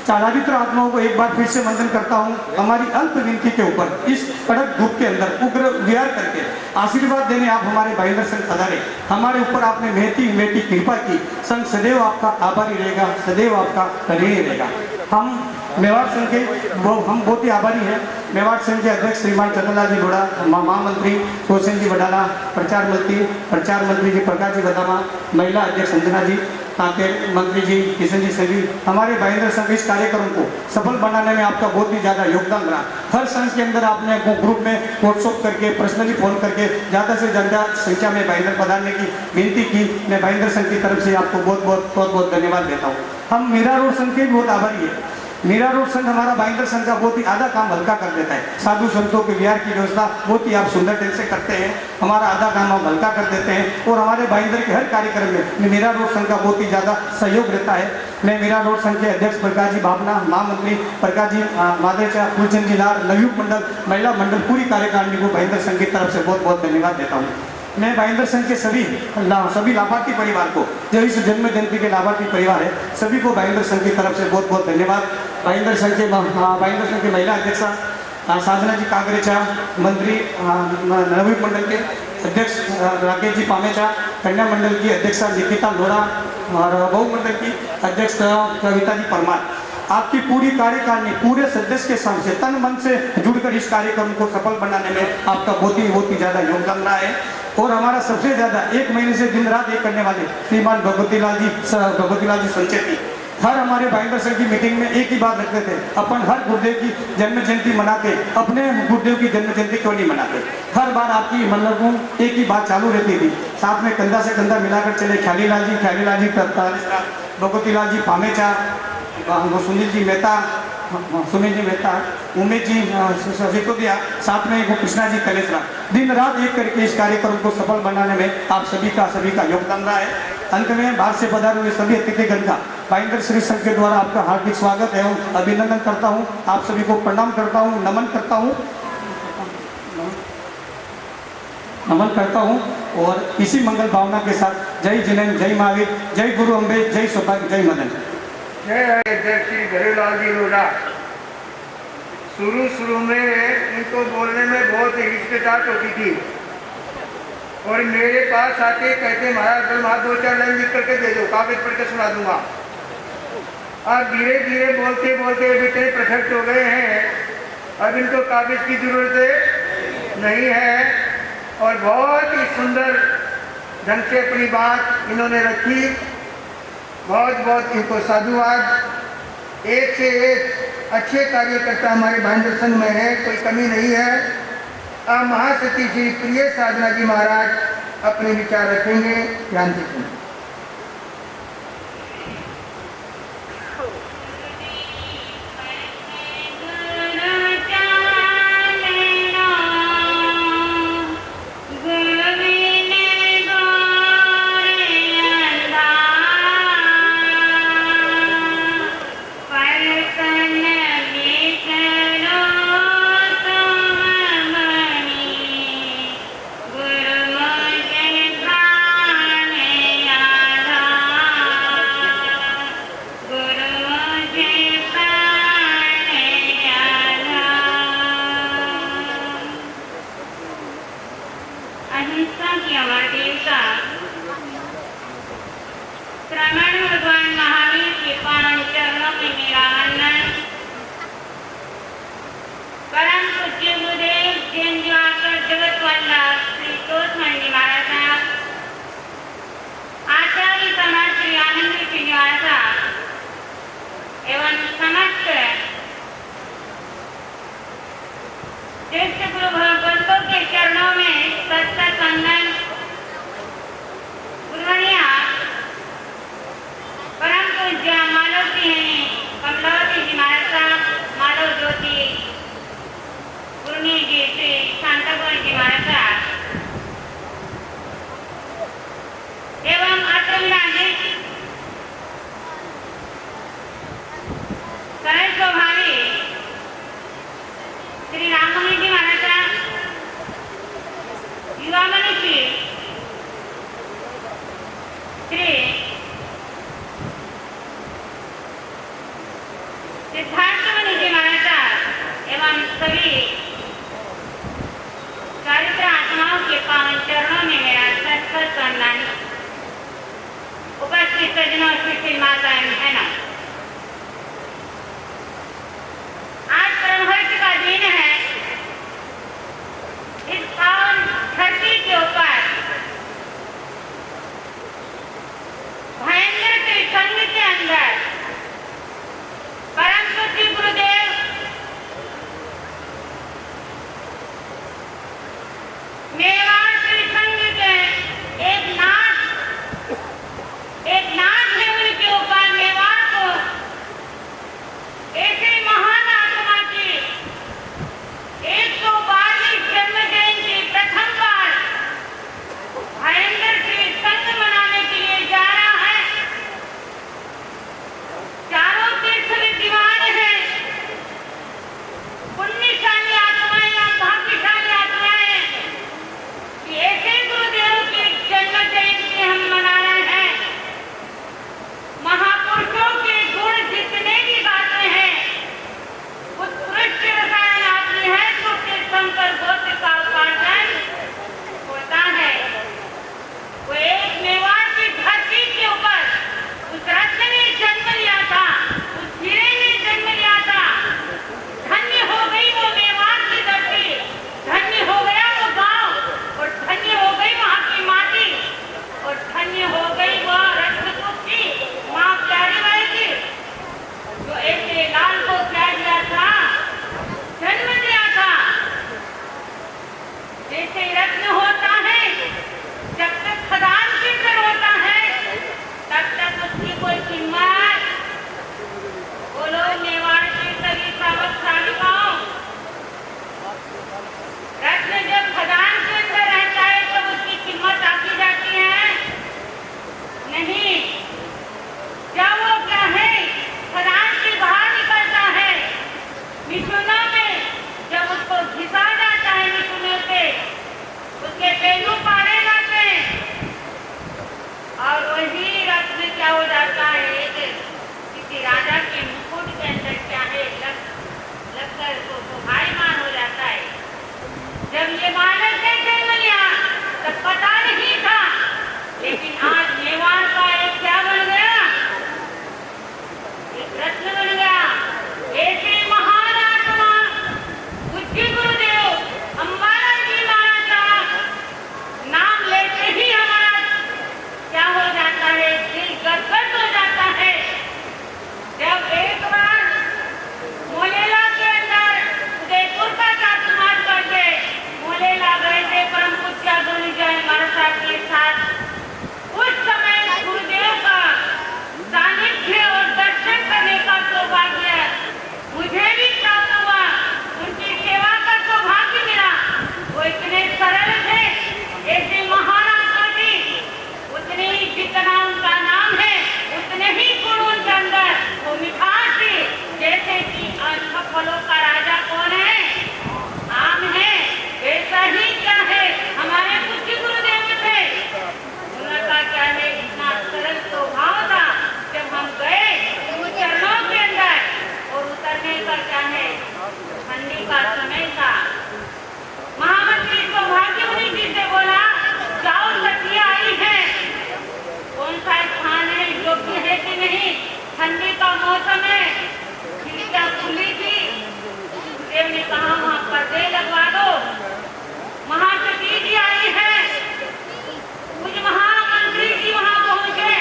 चारित्र आत्माओं को एक बार फिर से वंदन करता हूँ। हमारी अल्प विनती के ऊपर इस कड़क धूप के अंदर उग्र विहार करके आशीर्वाद देने आप हमारे भाईंदर संघ पधारे। हमारे ऊपर आपने मेहती कृपा की। संघ सदैव आपका आभारी रहेगा, सदैव आपका ऋणी रहेगा। हम मेवाड़ संघ के हम बहुत ही आभारी हैं। मेवाड़ संघ के अध्यक्ष श्रीमान चंद्रलाल जी घोड़ा, महामंत्री हुसैन जी वडाला, प्रचार मंत्री जी प्रकाश जी बदामा, महिला अध्यक्ष संजना जी, ताकि मंत्री जी किशन जी सभी, हमारे भाईंदर संघ इस कार्यक्रम को सफल बनाने में आपका बहुत ही ज़्यादा योगदान रहा। हर संघ के अंदर आपने ग्रुप में व्हाट्सअप करके, पर्सनली फोन करके ज़्यादा से ज़्यादा संख्या में भाईंदर पधारने की विनती की। मैं भाईंदर संघ की तरफ से आपको बहुत बहुत धन्यवाद देता हूँ। हम मीरा रोड संघ के भी बहुत आभारी है। मीरा रोड संघ हमारा भाईंदर संघ का बहुत ही आधा काम हल्का कर देता है। साधु संतों के विहार की व्यवस्था बहुत ही आप सुंदर ढंग से करते हैं, हमारा आधा काम हम हल्का कर देते हैं और हमारे भाईंदर के हर कार्यक्रम में मीरा रोड संघ का बहुत ही ज़्यादा सहयोग रहता है। मैं मीरा रोड संघ के अध्यक्ष प्रकाश जी भावना, महामंत्री प्रकाश जी माधेचा, फूलचंद जी लाल, नवयुग मंडल, महिला मंडल, पूरी कार्यकारिणी को भाईंदर संघ की तरफ से बहुत बहुत धन्यवाद देता हूँ। मैं भाईंदर संघ के सभी लाभार्थी परिवार को, जो इस जन्म जयंती के लाभार्थी परिवार है, सभी को भाईंदर संघ की तरफ से बहुत बहुत धन्यवाद। भाईंदर संघ के महिला अध्यक्षा साधना जी कागरेचा, मंत्री नवयुग मंडल के अध्यक्ष राकेश जी पामेचा, कन्या मंडल की अध्यक्षा निकिता लोढ़ा और बहु मंडल की अध्यक्ष कविता जी परमार, आपकी पूरी कार्यकारिणी पूरे सदस्य के साथ से तन मन से जुड़कर इस कार्यक्रम को सफल बनाने में आपका बहुत ही ज़्यादा योगदान रहा है। और हमारा सबसे ज़्यादा 1 महीने से दिन रात एक करने वाले श्रीमान भगवतीलाल जी संचेती, हर हमारे भाईंदर संघ की मीटिंग में एक ही बात रखते थे, अपन हर गुरुदेव की जन्म जयंती मनाते, अपने गुरुदेव की जन्म जयंती क्यों नहीं मनाते। हर बार आपकी मतलब एक ही बात चालू रहती थी, साथ में कंधा से कंधा मिलाकर चले। ख्यालीलाल जी भगवतीलाल जी पामेचा, सुनील जी मेहता, उमेश जी सिसोदिया, साथ में वो कृष्णा जी कलेसरा, दिन रात एक करके इस कार्यक्रम को सफल बनाने में आप सभी का योगदान रहा है। अंत में बाहर से पधारे हुए सभी अतिथिगण का भाईंदर श्री संघ के द्वारा आपका हार्दिक स्वागत एवं अभिनंदन करता हूँ। आप सभी को प्रणाम करता हूँ, नमन करता हूँ और इसी मंगल भावना के साथ जय जिनेन्द्र, जय महावीर, जय गुरु अम्बे, जय सौभाग्य, जय मदन। जय अध्यक्ष श्री धरीलाल जी लोढ़ा। शुरू में इनको बोलने में बहुत हिचकिचाहट होती थी और मेरे पास आके कहते महाराज 2-4 लाइन लिख करके दे दो, कागज पढ़ के सुना दूंगा। अब धीरे धीरे बोलते बेटे परफेक्ट हो गए हैं, अब इनको कागज की जरूरत नहीं है और बहुत ही सुंदर ढंग से अपनी बात इन्होंने रखी। बहुत इनको साधुवाद। एक से एक अच्छे कार्यकर्ता हमारे भाईंदर संघ में है, कोई कमी नहीं है। अब महासती श्री प्रिय साधना जी महाराज अपने विचार रखेंगे, ध्यान से सुनिए। एवं समस्त गुरु भगवंतों के चरणों में सत्संग वंदन। गुरुवरिया परम पूज्य मालव जी कमला विराजित सरल स्वभावी श्री राममुनि जी महाराज युवा मनुष्य श्री सिद्धार्थ मुनि जी महाराज एवं सभी चारित्र आत्माओं के पावन चरणों में मेरा सत्सत सम्मान। उपस्थित सज्जनों सुशील माताएं बहनों, आज ब्रह्मवर्ष का दिन है। इस पावन धरती के ऊपर भयंकर के संग के अंदर परम पूज्य गुरुदेव मेवाड़ श्री संघ के एक नाथ है, उनके ऊपर मेवाड़ को ऐसे महान आत्मा की 112वीं जन्म जयंती प्रथम बार भयंकर श्री संघ मनाने के लिए जा रहा है। चारों तीर्थ विद्यमान है, पुण्यशाली आत्माएं या भाग्यशाली आत्माएं कि ऐसे गुरुदेव की जन्म जयंती हम मना रहे हैं। महापुरुषों के गुण जितने भी बातें हैं, उत्कृष्ट रसायन आती है तो उसके संकर गोत्र का उपार्जन होता है। वो एक मेवाड़ की धरती के ऊपर उस रत्न ने जन्म लिया था, उस हीरे ने जन्म लिया था। धन्य हो गई वो मेवाड़ की धरती, धन्य हो गया वो गांव, और धन्य हो गई वहां की माटी, और धन्य हो गई वो रत्नकुक्षी मां प्यारी बाई की, जो ऐसे लाल को प्यार दिया था, जन्म दिया था। जैसे रत्न होता है, जब तक खदान के अंदर होता है तब तक उसकी कोई कीमत। बोलो मेवाड़ के सभी सावधानियों, रत्न जब खदान के अंदर रहता है तब उसकी कीमत आकी जाती है नहीं। जब वो क्या है खदान से बाहर निकलता है, मिशुनों में जब उसको घिसा जाता है, मिशुनों से उसके पहलू पाड़े जाते हैं, और वही रत्न क्या हो जाता है, किसी राजा के मुकुट के अंदर क्या है लगकर वो भाईमान हो जाता है। जब ये बालक ने जन्म लिया तब पता नहीं था, लेकिन आज मेवाड़ का एक क्या बन गया, एक रत्न बन गया। ऐसे महान आत्मा पूज्य गुरुदेव अंबाला जी महाराज नाम लेते ही हमारा क्या हो जाता है, दिल गदगद हो जाता है। जब एक बार मोलेला के अंदर उदयपुर का चातुर्मास करके मोलेला गए थे परम पूज्य गुरु जय महाराज के साथ, उस समय गुरुदेव का सानिध्य और दर्शन करने का सौभाग्य मुझे भी प्राप्त हुआ, उनकी सेवा का सौभाग्य मिला। वो इतने सरल थे, ऐसे महान आत्मा जी, उतने ही जितना उनका नाम है उतने ही गुण उनके अंदर वो मिठास थी। जैसे कि फलों का राजा कौन है, आम है, वैसा ही क्या है हमारे पूज्य गुरुदेव थे। उनका क्या है इतना सरल स्वभाव था। जब हम गए उन चरणों के अंदर, और उतरने का क्या है ठंडी का समय था, महामंत्री सौभाग्य मुनि जी से बोला, जाओ सखियां आई है, कौन सा स्थान है, योग्य है कि नहीं, ठंडी का मौसम है, खिड़कियां खुली थी। देव ने कहा वहां पर्दे लगवा दो। महासती जी आई है, कुछ महामंत्री जी वहां पहुंचे।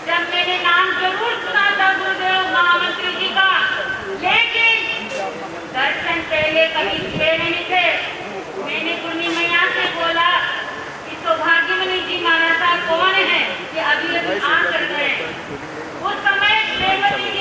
जब मैंने नाम जरूर सुना था गुरुदेव महामंत्री जी का, लेकिन दर्शन पहले कभी किए नहीं थे। मैंने गुरनी मैया से बोला कि सौभाग्य मुनि जी महाराज कौन है, ये अभी अभी आ कर गए। उस समय देवती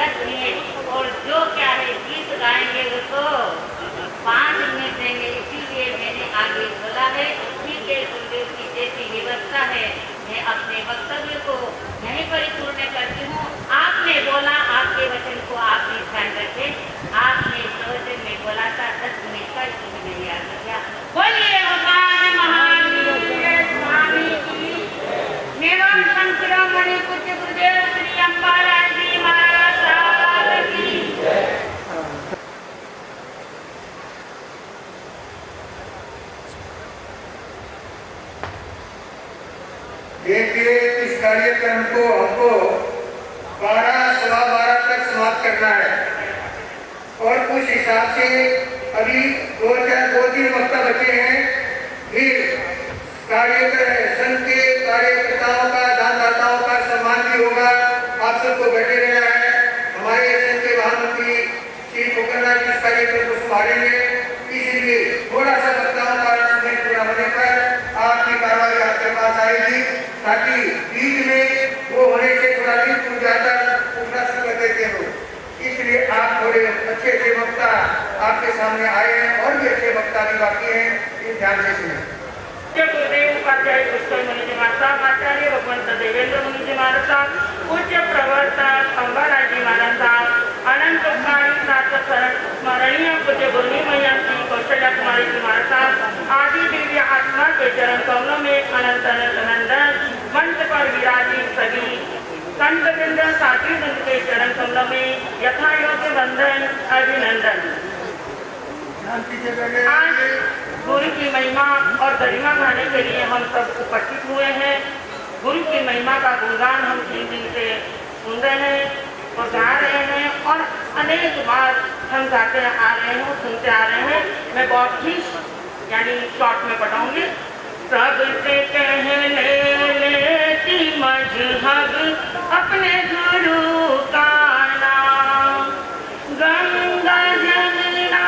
रख दिए और जो क्या है गीत गाएंगे वो तो 5 मिनट देंगे, इसीलिए मैंने आगे बोला है। ठीक है, गुरुदेव की जैसी व्यवस्था है, मैं अपने वक्तव्य को यहीं पर ही पूर्ण करती हूँ। आपने बोला, आपके वचन को आपने ध्यान रखे। आपने जो वचन में बोला था 10 मिनट का, इसमें मैंने याद रखा। बोलिए भगवान महावीर स्वामी की, मेवा संक्रमणि पूज्य गुरुदेव श्री अम्बालाल जी महाराज साहब की। देखिए, इस कार्यक्रम को हमको 12 सवा 12 तक समाप्त करना है और उस हिसाब से अभी 2-3 वक्ता बचे हैं। फिर संघ के कार्यकर्ताओं का, दानदाताओं का सम्मान भी होगा। आप सबको बैठे रहना है। हमारे संघ के महामंत्री श्री मुखर्जी जी इस कार्यक्रम को संभालेंगे, इसलिए थोड़ा सा वक्ताओं का समय पूरा होने पर आपकी कार्रवाई आपके पास आएगी, ताकि बीच में वो होने से थोड़ा दिन टूट जाता उठना शुरू कर देते हो। इसलिए आप थोड़े अच्छे वक्ता आपके सामने आए हैं और भी अच्छे वक्ता भी बाकी हैं, इन ध्यान से सुने। गुरुदेव उपाध्याय पुष्कर मुनि जी महाराज साहब, आचार्य भगवंत देवेंद्र मुनि जी महाराज साहब, पूज्य प्रवर्तक अम्बालाल जी महाराज साहब, अनंत उपकारी सार्थक स्मरणीय पूज्य गुरुनी मैया श्री कौशल्या कुमारी जी महाराज साहब आदि दिव्य आत्मा के चरण कमलों में अनंत अनंत नंदन, मंच पर विराजित सभी संत वृंद साथी वृंद के चरण कमलों में यथा योग्य वंदन अभिनंदन। आज गुरु की महिमा और गरिमा गाने के लिए हम सब उपस्थित हुए हैं। गुरु की महिमा का गुणगान हम 3 दिन से सुन रहे हैं और गा रहे हैं और अनेक बार हम गाते आ रहे हैं, सुनते आ रहे हैं। मैं बहुत ही यानी शॉर्ट में बताऊंगी। सबसे पहले लेती मजहब अपने गुरु का नाम, गंगा जमुना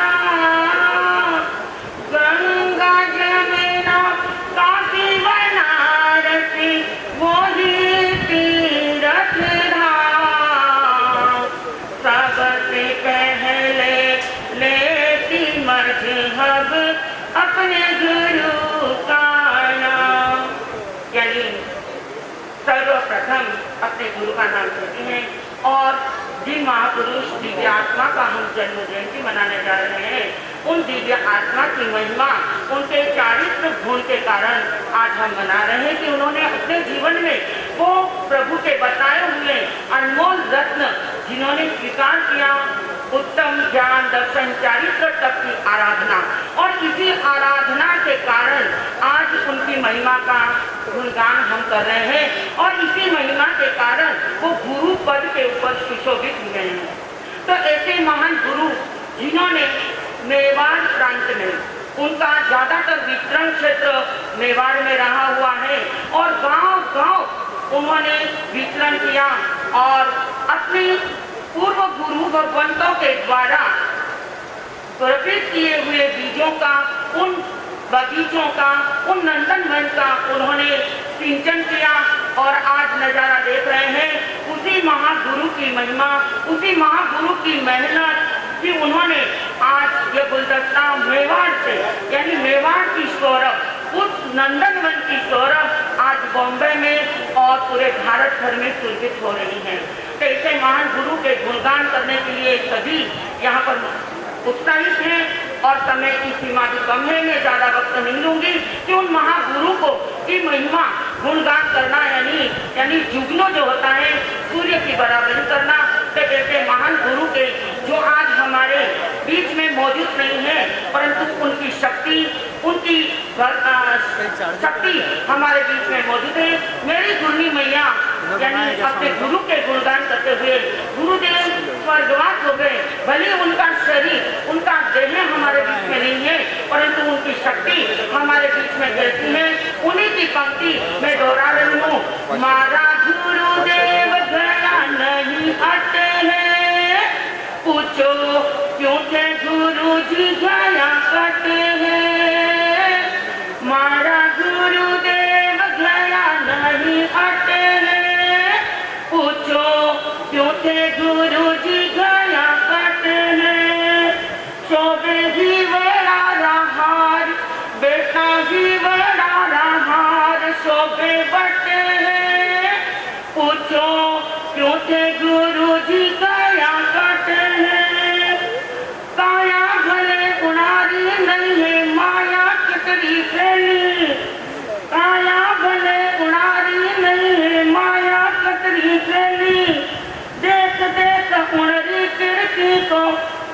काशी बनारसी वही तीरथ धाम। सबसे पहले लेती मजहब अपने गुरु का नाम, यानी सर्वप्रथम अपने गुरु का नाम लेते हैं। और जिन महापुरुष दिव्य आत्मा का हम जन्म जयंती मनाने जा रहे हैं, उन दिव्य आत्मा की महिमा, उनके चारित्र गुण के कारण आज हम मना रहे हैं कि उन्होंने अपने जीवन में वो प्रभु के बताए हुए अनमोल रत्न जिन्होंने स्वीकार किया, उत्तम ज्ञान दर्शन चारित्र तप की आराधना, और इसी आराधना के कारण आज उनकी महिमा का गुणगान हम कर रहे हैं और इसी महिमा के कारण वो गुरु पद के ऊपर सुशोभित हुए हैं। तो ऐसे महान गुरु जिन्होंने मेवाड़ प्रांत में, उनका ज्यादातर वितरण क्षेत्र मेवाड़ में रहा हुआ है और गांव-गांव उन्होंने वितरण किया और अपने पूर्व गुरु भगवंतों के द्वारा प्रकट किए हुए बीजों का, उन बगीचों का, उन नंदनवन का उन्होंने सिंचन किया और आज नजारा देख रहे हैं उसी महागुरु की महिमा, उसी महागुरु की मेहनत कि उन्होंने आज ये गुलदस्ता मेवाड़ से, यानी मेवाड़ की सौरभ, उस नंदनवन की सौरभ आज बॉम्बे में और पूरे भारत भर में सुरभित हो रही है। तो ऐसे महान गुरु के गुणगान करने के लिए सभी यहाँ पर उत्साहित हैं और समय की सीमा भी कम है, मैं ज्यादा वक्त नहीं लूंगी कि उन महागुरु को की महिमा गुणगान करना यानी जुगनू जो होता है सूर्य की बराबरी करना। तो ऐसे महान गुरु के जो आज हमारे बीच में मौजूद नहीं है, परंतु उनकी शक्ति, उनकी शक्ति हमारे बीच में मौजूद है। मेरी गुरुनी मैया यानी अपने गुरु के गुणगान करते हुए गुरुदेव स्वर्गवास हो गए, भले उनका शरीर, उनका देह हमारे बीच में नहीं है, परंतु उनकी शक्ति हमारे बीच में कैसी है, उन्हीं की पंक्ति मैं दोहरा रही हूँ। मारा गुरुदेव गया नहीं हटे हैं, पूछो क्यों थे गुरु जी गया कटे हैं। मारा गुरुदेव गया नहीं हटे हैं, पूछो क्यों थे गुरु जी बटे हैं, पूछो क्यों थे गुरु जी काया कटे हैं। काया भले उड़ारी नहीं है माया कितनी फैली, काया भले उड़ारी नहीं है माया कितनी फैली। देख देख उड़री खिड़की को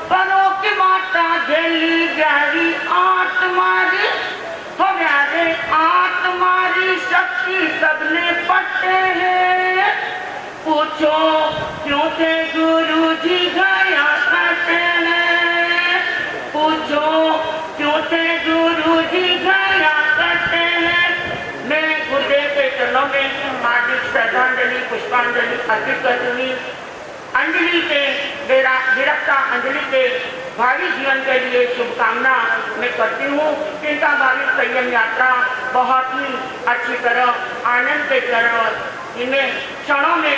करो की माता गेली गहरी आत्मारी हो गया रे आत्मारी शक्ति सबने पट्टे हैं। पूछो क्यों थे गुरु जी गया करते हैं, पूछो क्यों थे गुरु जी गया करते हैं। मैं गुरुदेव के चरणों में हार्दिक श्रद्धांजलि पुष्पांजलि अर्पित करूंगी। अंजलि के विरक्ता अंजलि के भावी जीवन के लिए शुभकामना मैं करती हूँ। चिंता भावी संयम यात्रा बहुत ही अच्छी तरह आनंद के चरण इन्हें क्षणों में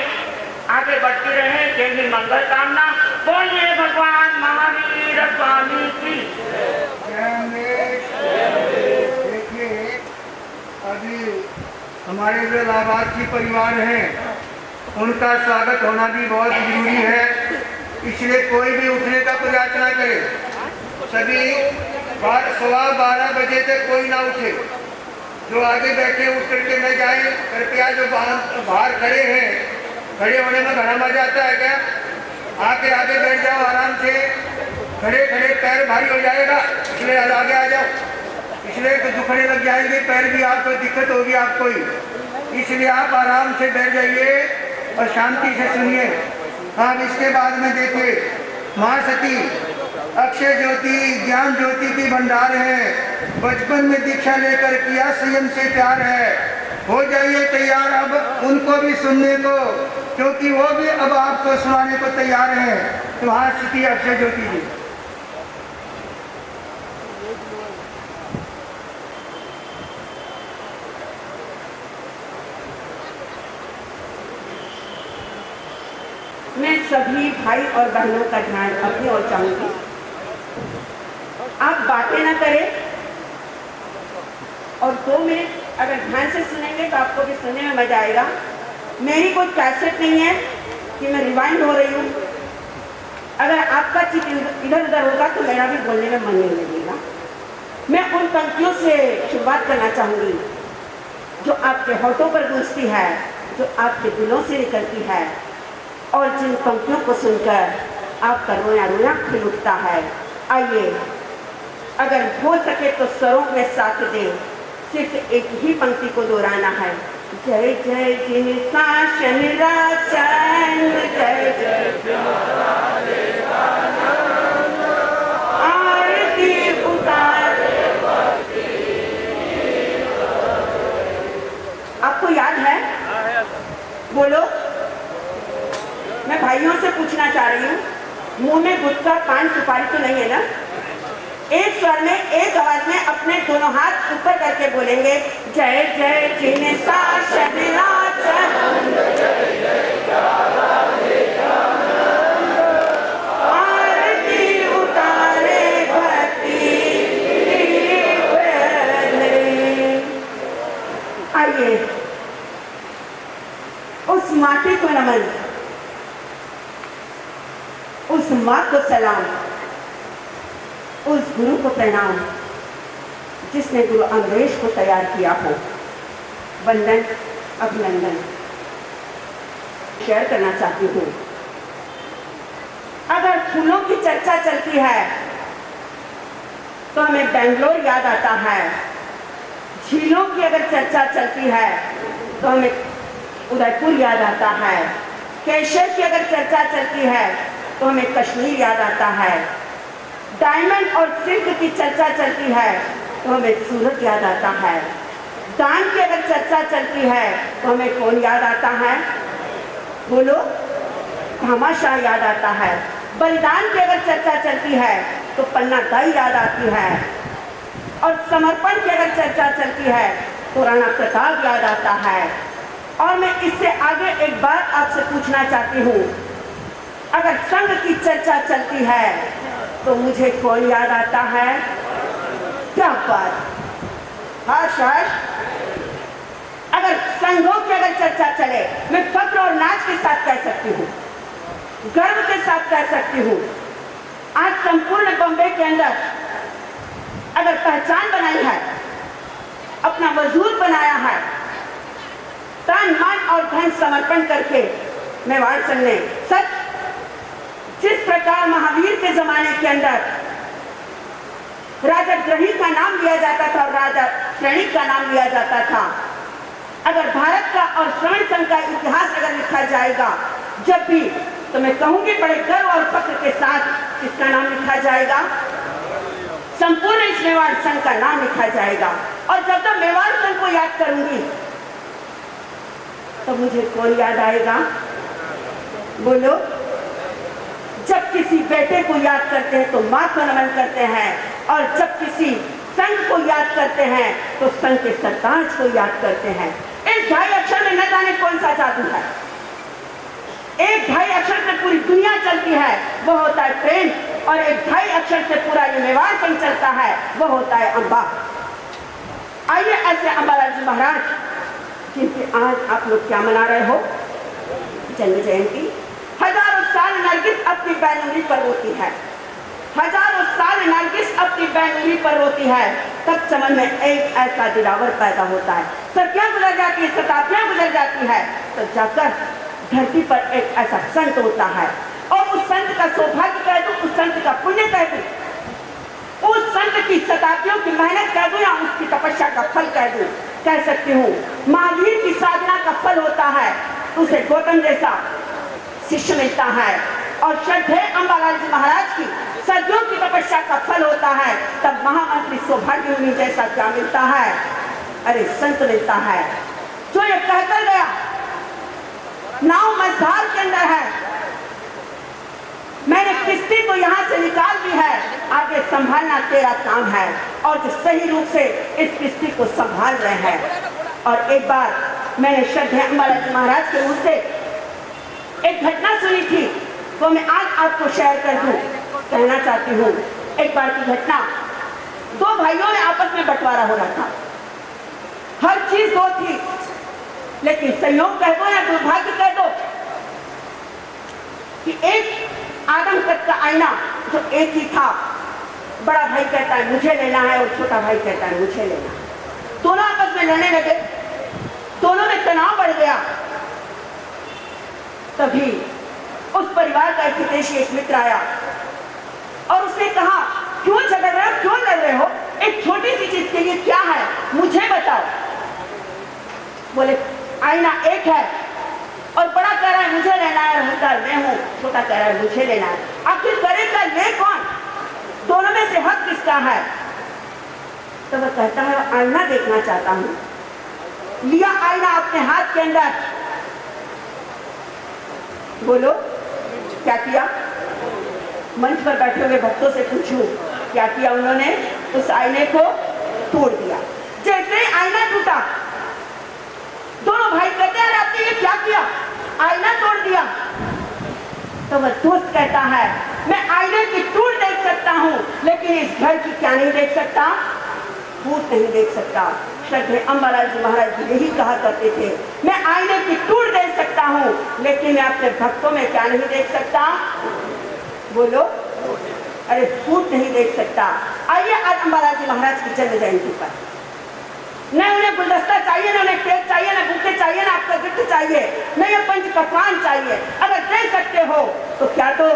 आगे बढ़ती रहे। जय हिंद मंगल कामना। बोलिए भगवान महावीर स्वामी की। देखिए अभी हमारे जो लाभार्थी परिवार हैं उनका स्वागत होना भी बहुत जरूरी है, इसलिए कोई भी उठने का प्रयास ना करे। सभी 12:15 बजे तक कोई ना उठे। जो आगे बैठे उठ करके न जाए कृपया। जो बाहर खड़े हैं, खड़े होने में घना मजा आता है क्या? आके आगे बैठ जाओ आराम से। खड़े खड़े पैर भारी हो जाएगा, इसलिए आगे आ जाओ। इसलिए दुखने लग जाएंगे पैर भी, आपको दिक्कत होगी आपको ही, इसलिए आप आराम से बैठ जाइए और शांति से सुनिए। अब इसके बाद में देखिए माँ सती अक्षय ज्योति ज्ञान ज्योति की भंडार है। बचपन में दीक्षा लेकर किया संयम से प्यार है। हो जाइए तैयार अब उनको भी सुनने को, क्योंकि वो भी अब आपको सुनाने को तैयार है। तो माँ सती अक्षय ज्योति जी। मैं सभी भाई और बहनों का ध्यान अपनी ओर चाहूंगी। आप बातें ना करें और 2 मिनट अगर ध्यान से सुनेंगे तो आपको भी सुनने में मजा आएगा। मेरी कोई कैसेट नहीं है कि मैं रिवाइंड हो रही हूँ। अगर आपका चित इधर उधर होगा तो मेरा भी बोलने में मन नहीं लगेगा। मैं उन पंक्तियों से शुरुआत करना चाहूँगी जो आपके होठों पर गूंजती है, जो आपके दिलों से निकलती है और जिन पंक्तियों को सुनकर आपका रोया रोया खिल उठता है। आइए अगर हो सके तो स्वरों में साथ दें, सिर्फ एक ही पंक्ति को दोहराना है। जय जय जिन शासन राचन, जय जय आरती उतार। आपको याद है? बोलो। मैं भाइयों से पूछना चाह रही हूँ, मुंह में गुटखा पान सुपारी तो नहीं है ना? एक स्वर में एक आवाज में अपने दोनों हाथ ऊपर करके बोलेंगे जय जय जिन शासन राचन, आरती उतारे भक्ति। आइए उस माटी को नमन, उस माँ को सलाम, उस गुरु को प्रणाम जिसने गुरु अमरेश को तैयार किया हो। वंदन अभिनंदन शेयर करना चाहती हूँ। अगर फूलों की चर्चा चलती है तो हमें बेंगलोर याद आता है। झीलों की अगर चर्चा चलती है तो हमें उदयपुर याद आता है। केशर की अगर चर्चा चलती है तो हमें कश्मीर याद आता है। डायमंड और सिल्क की चर्चा चलती है तो हमें सूरत याद आता है। दान की अगर चर्चा चलती है तो हमें कौन याद आता है? बोलो। भामाशाह याद आता है। बलिदान की अगर चर्चा चलती है तो पन्ना दाई याद आती है। और समर्पण की अगर चर्चा चलती है तो राणा प्रताप याद आता है। और मैं इससे आगे एक बात आपसे पूछना चाहती हूँ, अगर संघ की चर्चा चलती है तो मुझे कौन याद आता है? क्या बात! हाश हाश। अगर संघों की अगर चर्चा चले, मैं फक्र और नाच के साथ कह सकती हूँ, गर्व के साथ कह सकती हूँ, आज संपूर्ण बॉम्बे के अंदर अगर पहचान बनाई है, अपना वजूद बनाया है, तन मन और धन समर्पण करके मेवाड़ संघ ने सच जिस प्रकार महावीर के जमाने के अंदर राजा ग्रही का नाम लिया जाता था और राजा श्रेणी का नाम लिया जाता था, अगर भारत का और श्रवण संघ का इतिहास अगर लिखा जाएगा जब भी, तो मैं कहूंगी बड़े गर्व और फक्र के साथ इसका नाम लिखा जाएगा, संपूर्ण इस मेवाड़ संघ का नाम लिखा जाएगा। और जब तक मेवाड़ संघ को याद करूंगी तो मुझे कौन याद आएगा? बोलो। जब किसी बेटे को याद करते हैं तो मां को नमन करते हैं, और जब किसी संघ को याद करते हैं तो संघ के सरताज को याद करते हैं। इस ढाई अक्षर में न जाने कौन सा जादू है। एक ढाई अक्षर से पूरी दुनिया चलती है, वो होता है प्रेम, और एक ढाई अक्षर से पूरा ये मेवाड़ संघ चलता है, वो होता है अम्बा। आइए ऐसे अंबालाल जी महाराज जिनकी आज आप लोग क्या मना रहे हो, जन्म जयंती। हजारों साल नरगिस अपनी बैनुरी पर रोती है, हजारों साल नरगिस अपनी बैनुरी पर रोती है, तब चमन में एक ऐसा दिलावर पैदा होता है। सदियां गुजर जाती है, शताब्दियां गुजर जाती है, तो जाकर धरती पर एक ऐसा संत होता है, और उस संत का सौभाग्य कह दूं, उस संत का पुण्य कह दूं, उस संत की शताब्दियों की मेहनत कह दूं, या उसकी तपस्या का फल कह दूं, कह सकती हूँ महावीर की साधना का फल होता है, उसे गौतम जैसा शिष्य मिलता है, और श्रद्धेय अंबालाल जी महाराज की सदियों की तपस्या का फल होता है, तब महामंत्री सौभाग्यवती जैसा क्या मिलता है? अरे संत मिलता है, जो ये कहकर गया नाव मझधार के अंदर है, मैंने किस्ती तो यहाँ से निकाल दी है, आगे संभालना तेरा काम है, और जो सही रूप से इस किस्ती को संभाल रहे हैं। और एक बार मैंने श्रद्धेय अंबालाल जी महाराज के मुंह से एक घटना सुनी थी, वो मैं आज आपको शेयर कर दूं, कहना चाहती हूँ। एक बार की घटना, दो भाइयों में आपस में बंटवारा हो रहा था, हर चीज दो थी, लेकिन संयोग कह दो या दुर्भाग्य कह दो कि एक आदम कद का आईना जो एक ही था, बड़ा भाई कहता है मुझे लेना है और छोटा भाई कहता है मुझे लेना है, दोनों आपस में लड़ने लगे, दोनों में तनाव बढ़ गया। तभी उस परिवार का एक हितैषी, एक मित्र आया और उसने कहा क्यों झगड़ रहे हो, क्यों लड़ रहे हो, एक छोटी सी चीज के लिए क्या है, मुझे बताओ। बोले आईना एक है और बड़ा कह रहा है मुझे लेना है, हकदार मैं हूं, छोटा कह रहा है मुझे लेना है, आखिर करेगा ले कौन, दोनों में से हक किसका है? तो वह कहता है आईना देखना चाहता हूं। लिया आईना अपने हाथ के अंदर, बोलो क्या किया? मंच पर बैठे हुए भक्तों से पूछूं क्या किया उन्होंने? उस आईने को तोड़ दिया। जैसे आईना टूटा, दोनों भाई कहते हैं आपने ये क्या किया, आईना तोड़ दिया। तो वह दोस्त कहता है मैं आईने की टूट देख सकता हूँ, लेकिन इस घर की क्या नहीं देख सकता, फूट नहीं देख सकता। श्रद्धेय अंबालाल जी महाराज जी यही कहा करते थे, मैं आईने की टूट देख सकता हूँ, लेकिन मैं अपने भक्तों में क्या नहीं देख सकता, बोलो, अरे फूट नहीं देख सकता। आइए आज अंबालाल जी महाराज की जन्म जयंती पर, न उन्हें गुलदस्ता चाहिए, न उन्हें केक चाहिए, न बुके चाहिए, न आपका गिफ्ट चाहिए, न ये पंच पकवान चाहिए, अगर दे सकते हो तो क्या दो।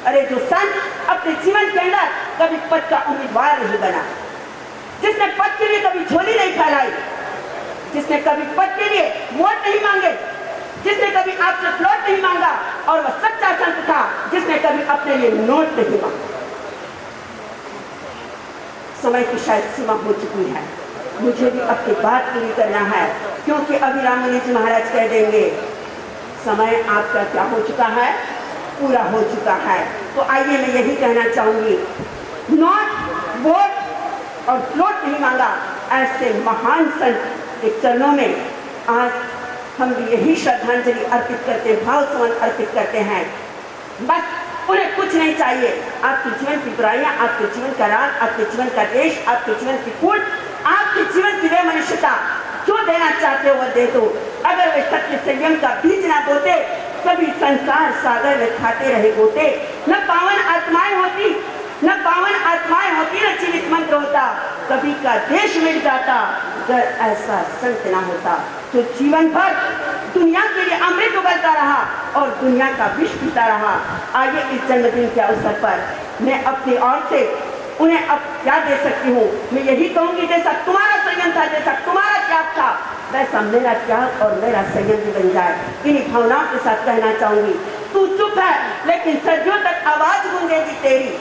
अरे जो संत अपने जीवन के अंदर कभी पद का उम्मीदवार नहीं बना, जिसने पद के लिए कभी झोली नहीं फैलाई, जिसने कभी पद के लिए वोट नहीं मांगे, जिसने कभी आपसे प्लॉट नहीं मांगा, और वह सच्चा संत था जिसने कभी अपने लिए नोट नहीं मांगा। समय की शायद सीमा हो चुकी है, मुझे भी अपनी बात पूरी करना है, क्योंकि अभी राममुनि जी महाराज कह देंगे समय आपका क्या हो चुका है, पूरा हो चुका है। तो आइए मैं यही कहना चाहूंगी, नोट वोट और प्लॉट नहीं मांगा, ऐसे महान संत के चरणों में आज हम भी यही श्रद्धांजलि अर्पित करते हैं, भाव सुमन अर्पित करते हैं। बस उन्हें कुछ नहीं चाहिए, आपके जीवन की बुराइयां, आपके जीवन का राग, आपके जीवन का देश, आपके जीवन की कूट, आपके जीवन की वह मनुष्यता जो देना चाहते हो वह दे दो। अगर वे सत्य संयम का बीज ना बोते, सभी संसार सागर में खाते रहे गोते। न पावन आत्माएं होती, न पावन आत्माएं होती, न जीवित मंत्र होता, कभी का देश मिट जाता अगर ऐसा संत ना होता। तो जीवन भर दुनिया के लिए अमृत उगलता रहा और दुनिया का विष पीता रहा। आइए इस जन्मदिन के अवसर पर मैं अपनी ओर से उन्हें अब क्या दे सकती हूँ। मैं यही कहूँगी, जैसा तुम्हारा संयम था, जैसा तुम्हारा त्याग था, वैसा मेरा त्याग और मेरा संयम भी बन जाए। इन्हीं भावनाओं के साथ कहना चाहूंगी, तू चुप है लेकिन सदियों तक आवाज गूंजेगी तेरी।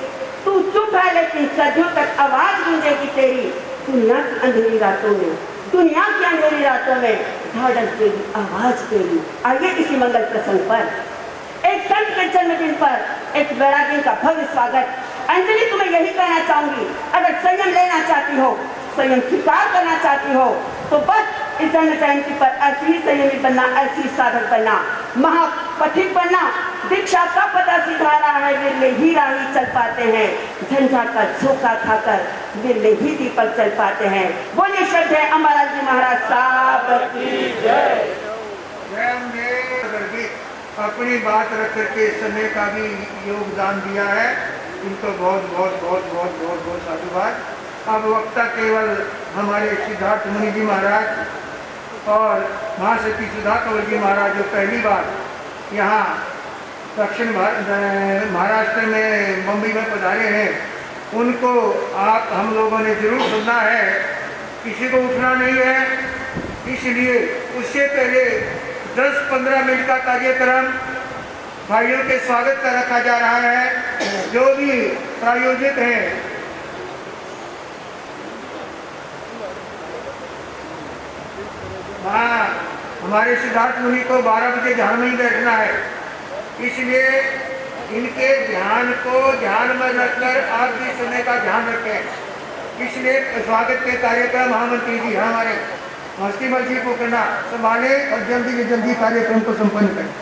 तू चुप है लेकिन सदियों तक आवाज गूंजेगी तेरी। दुनिया की अंधेरी रातों में, दुनिया की अंधेरी रातों में धड़क देगी आवाज तेरी। आइए इसी मंगल प्रसंग पर, एक संत के जन्मदिन पर एक वैरागी का भव्य स्वागत। अंजलि, तुम्हें यही कहना चाहूंगी, अगर संयम लेना चाहती हो, संयम स्वीकार करना चाहती हो, तो बस इस जन्म जयंती पर ऐसी ही संयमी बनना, ऐसी ही साधक बनना, महापथिक बनना। दीक्षा का पता सीधा रहा है, विरले ही राही चल पाते हैं। झंझा का झोंका खाकर विरले ही दीपक चल पाते हैं। बोलिए श्रद्धेय अमरलाल जी महाराज साहब की जय। अपनी बात रख करके समय का भी योगदान दिया है, इनको बहुत बहुत बहुत बहुत बहुत बहुत साधुवाद। अब वक्ता केवल हमारे सिद्धार्थ मुनि जी महाराज और महासती सुधा कंवर जी महाराज, जो पहली बार यहाँ दक्षिण महाराष्ट्र में मुंबई में पधारे हैं, उनको आप हम लोगों ने जरूर सुनना है। किसी को उठना नहीं है, इसलिए उससे पहले 10-15 मिनट का कार्यक्रम भाइयों के स्वागत का रखा जा रहा है। जो भी प्रायोजित हैं, हाँ, हमारे सिद्धार्थ मुनि को 12 बजे ध्यान में ही बैठना है, इसलिए इनके ध्यान को ध्यान में रखकर आप भी समय का ध्यान रखें। इसलिए स्वागत के कार्यक्रम महामंत्री जी हमारे मस्तीमल जी को करना संभाले और जल्दी से जल्दी कार्यक्रम को संपन्न करें।